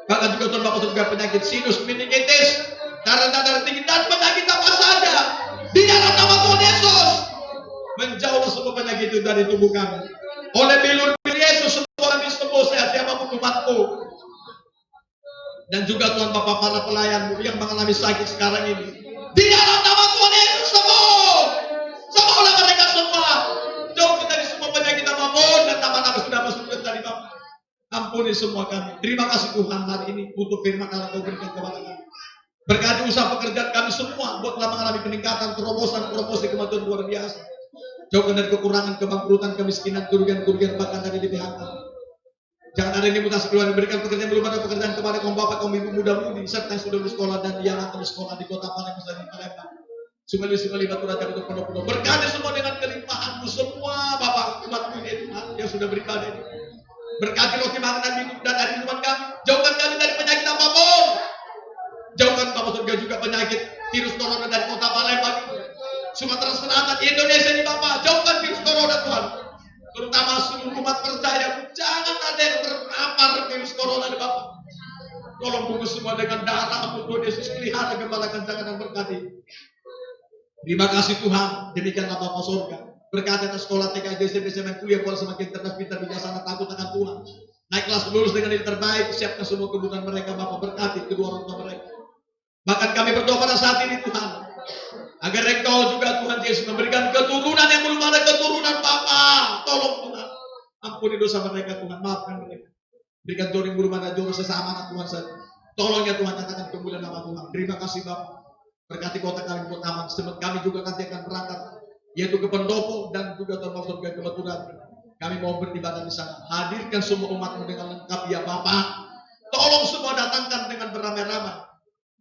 Bahkan juga Tuhan Bapak juga penyakit sinus, meningitis, darah tinggi dan penyakit apa saja di dalam nama Tuhan Yesus. Menjauhlah semua penyakit itu dari tubuh kami. Oleh bilur Yesus semua kami sembuh sehat siapapun umatku. Dan juga Tuhan Bapak para pelayan-Mu yang mengalami sakit sekarang ini. Di dalam nama Tuhan Yesus sembuh. Sembuhlah mereka semua. Jauh dari semua penyakit apapun dan nama-nama sudah masuk dari Bapak. Ampuni semua kami. Terima kasih Tuhan hari ini untuk firman yang Kau berikan kepada kami. Berkati usaha pekerjaan kami semua. Buatlah mengalami peningkatan, terobosan, promosi, kemajuan luar biasa. Jauhkan dari kekurangan, kebangkrutan, kemiskinan, kerugian-kerugian, bahkan dari di PHK. Jangan ada yang mutasi keluar. Berikan pekerjaan, belum ada pekerjaan kepada kaum bapak, kaum ibu muda-mudi, serta yang sudah bersekolah dan yang akan bersekolah di kota Palembang dan di Palembang. Sungai Batu Raja untuk penuh-penuh. Berkati semua dengan kelimpahan-Mu semua Bapak umat-Mu ini Tuhan yang sudah beribadah ini. Berkati roti makanan hidup dan dari minuman kami. Jauhkan kami dari penyakit apapun. Jauhkan Bapak surga juga penyakit virus corona dari kota Palembang, Sumatera Selatan, Indonesia ini Bapak. Jauhkan virus corona Tuhan. Terutama seluruh umat percaya. Jangan ada yang terpapar virus corona ini Bapak. Tolong bungkus semua dengan darah-Mu Tuhan Yesus. Pelihara gembala kencangan dan berkati. Terima kasih Tuhan. Demikianlah Bapak surga. Berkati atas sekolah TK, SMP, SMA, kuliah, pola semakin cerdas, pintar, bijaksana, takut akan Tuhan. Naik kelas lulus dengan nilai terbaik, siapkan semua kebutuhan mereka, Bapak berkati kedua orang tua mereka. Bahkan kami berdoa pada saat ini Tuhan, agar Engkau juga Tuhan Yesus memberikan keturunan yang belum ada keturunan Bapak. Tolong Tuhan, ampuni dosa mereka Tuhan, maafkan mereka. Berikan jodoh yang belum ada jodoh sesama anak Tuhan saja. Tolong ya Tuhan, nyatakan kemuliaan nama Tuhan. Terima kasih Bapak. Berkati kota kami buat aman. Sebab kami juga nanti akan berangkat, yaitu ke Pendopo dan juga termasuk ke Kebetulan. Kami mau beribadah di sana. Hadirkan semua umat-Mu dengan lengkap ya Bapa. Tolong semua datangkan dengan beramai-ramai.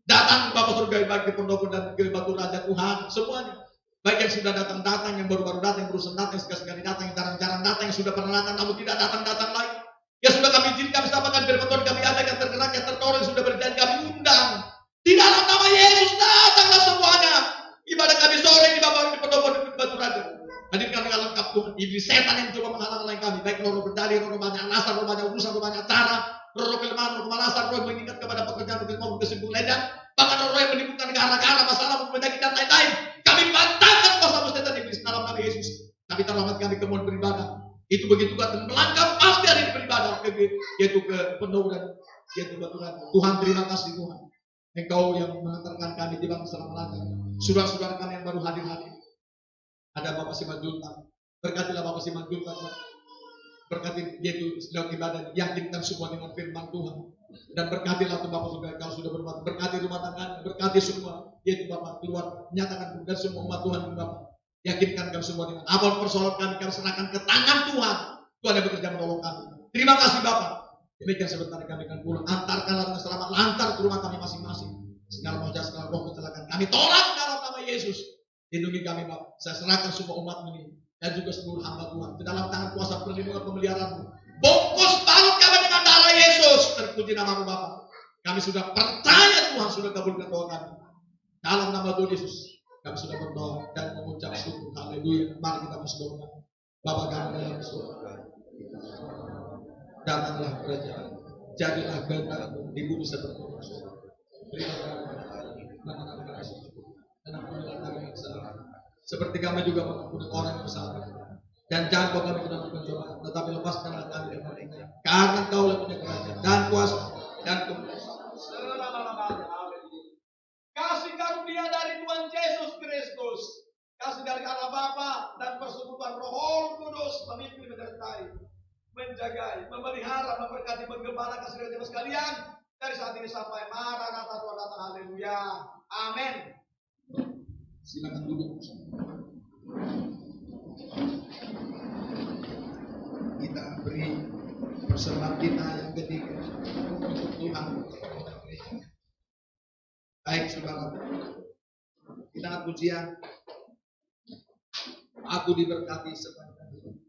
Datang Bapak surga bagi pendopo dan ke Batu Raja Tuhan semuanya. Baik yang sudah datang, yang baru-baru datang, yang berusaha datang, yang sekali-sekali datang, yang jarang-jarang datang, yang sudah pernah datang namun tidak datang lagi. Ya sudah kami izinkan, sampaikan firman Tuhan, kami ada yang tergerak, yang tertolong, yang sudah berjanji kami undang. Di dalam nama Yesus datanglah semuanya. Ibadah kami sore di Bapak di pendopo di Batu Raja. Hadirkan dengan lengkap Tuhan. Iblis setan yang coba menghalang kami, baik roh berdari, roh banyak alasan, roh banyak urusan, roh banyak cara, roh kelemahan, roh kemalasan, roh yang mengingat kepada pekerjaan maupun kesimpulan lainnya, bahkan roh yang menimbulkan gara-gara masalah penyakit dan lain-lain. Kami bantahkan kuasa setan iblis dalam nama Yesus. Kami terlambat kami kemudian beribadah. Itu begitu kuat dan melangkah pasti hari ini beribadah yaitu ke penuh dan yaitu baturan. Tuhan terima kasih Tuhan. Engkau yang mengantarkan kami di bangsa Melaka. Saudara-saudara kami yang baru hadir. Ada Bapak Simanjuntak. Berkatilah Bapak Simanjuntak. Berkati yaitu sedang ibadah, yakinkan semua dengan firman Tuhan. Dan berkatilah Bapak Saudara kalau sudah berbuat. Berkati rumah tangga, berkati semua yaitu Bapak keluar, nyatakan dan semua umat Tuhan Bapak. Yakinkan kami semua dengan apa persoalan kami serahkan ke tangan Tuhan. Tuhan yang bekerja menolong kami. Terima kasih Bapak. Demikian sebentar kami akan pulang. Antarkanlah dengan selamat lantar ke rumah kami masing-masing. Segala wajah, segala roh kecelakaan kami tolak dalam nama Yesus. Lindungi kami Bapak. Saya serahkan semua umat ini dan juga seluruh hamba Tuhan ke dalam tangan kuasa perlindungan pemeliharaan-Mu. Bungkus balut kami dengan darah Yesus. Terpuji nama-Mu Bapak. Kami sudah percaya Tuhan sudah kabulkan doa kami. Dalam nama Tuhan Yesus kami sudah berdoa dan mengucap syukur. Haleluya. Mari kita berdoa. Bapa kami dalam surga. Datanglah kerajaan. Jadilah kehendak-Mu di bumi seperti di surga. Terima kasih. Dan ampunilah kami yang salah. Seperti kami juga mengampuni orang yang bersalah. Dan jangan bawa kami ke dalam pencobaan, tetapi lepaskanlah kami dari mereka. Karena Engkau punya kerajaan dan kuasa dan kemuliaan selama-lamanya. Amin. Kasih karunia dari Tuhan Yesus Kristus, kasih dari Allah Bapa dan persekutuan Roh Kudus memimpin, menyertai, menjagai, memelihara, memberkati, menggembala kasih dari kita sekalian dari saat ini sampai Maranatha Tuhan datang. Haleluya. Amin. Silakan duduk. Kita beri persembahan kita yang ketiga untuk Tuhan. Baik saudara, kita angkat pujian. Aku diberkati sepanjang hidup.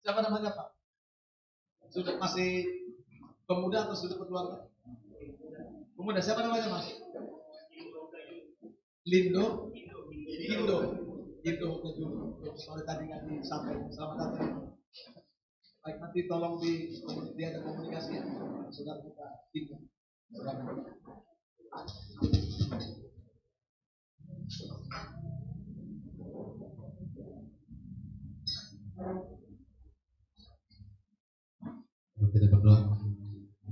Siapa namanya Pak? Sudah masih pemuda atau sudah berkeluarga? Pemuda siapa namanya Mas? Lindo, Indo, sorry tadi nggak disampaikan. Selamat datang. Baik, nanti tolong dia ada komunikasi saudara kita Indo. Kita berdoa.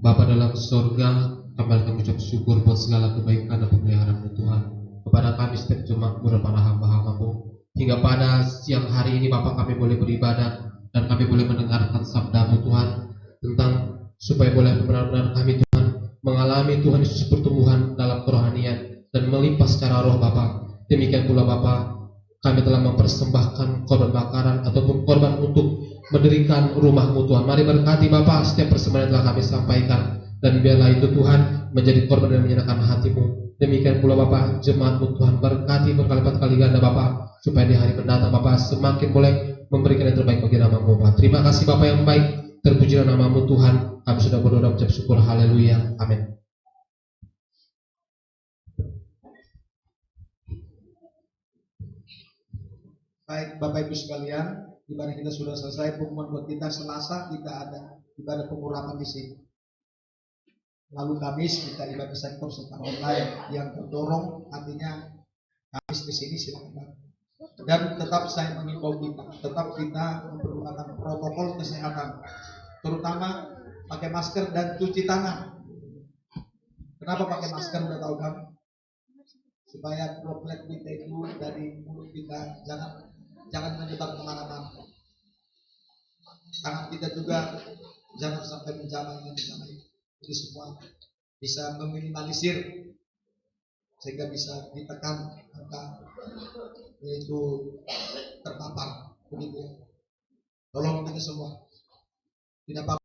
Bapa dalam surga, kami ucap syukur buat segala kebaikan dan pemeliharaan Tuhan kepada kami setiap jemaat dan para hamba-hamba-Mu. Hingga pada siang hari ini Bapa, kami boleh beribadah dan kami boleh mendengarkan sabda-Mu Tuhan, tentang supaya boleh benar-benar kami Tuhan mengalami Tuhan Yesus pertumbuhan dalam kerohanian dan melimpah secara roh Bapa. Demikian pula Bapa, kami telah mempersembahkan korban bakaran ataupun korban untuk mendirikan rumah-Mu Tuhan. Mari berkati Bapa setiap persembahan yang telah kami sampaikan, dan biarlah itu Tuhan menjadi korban yang menyenangkan hati-Mu. Demikian pula Bapa, jemaat-Mu Tuhan berkati berkali-lipat kali ganda Bapa, supaya di hari mendatang Bapa semakin boleh memberikan yang terbaik bagi nama-Mu Bapa. Terima kasih Bapa yang baik, terpujilah nama-Mu Tuhan. Kami sudah berdoa dan mengucap syukur. Haleluya. Amin. Baik Bapak Ibu sekalian, ibadah kita sudah selesai. Pengumuman buat kita Selasa kita ada ibadah pengurapan di sini. Lalu Kamis kita ibadah sektor secara online yang terdorong, artinya Kamis di sini silakan. Dan tetap saya mengimbau tetap kita memperlukan protokol kesehatan, terutama pakai masker dan cuci tangan. Kenapa pakai masker? Udah tahu kan? Supaya droplet kita itu dari mulut kita jangan menyebar kemana-mana. Tangan kita juga jangan sampai menjamah itu. Jadi semua bisa meminimalisir sehingga bisa ditekan angka yaitu terpapar. Begitu ya. Tolong kita semua tidak apa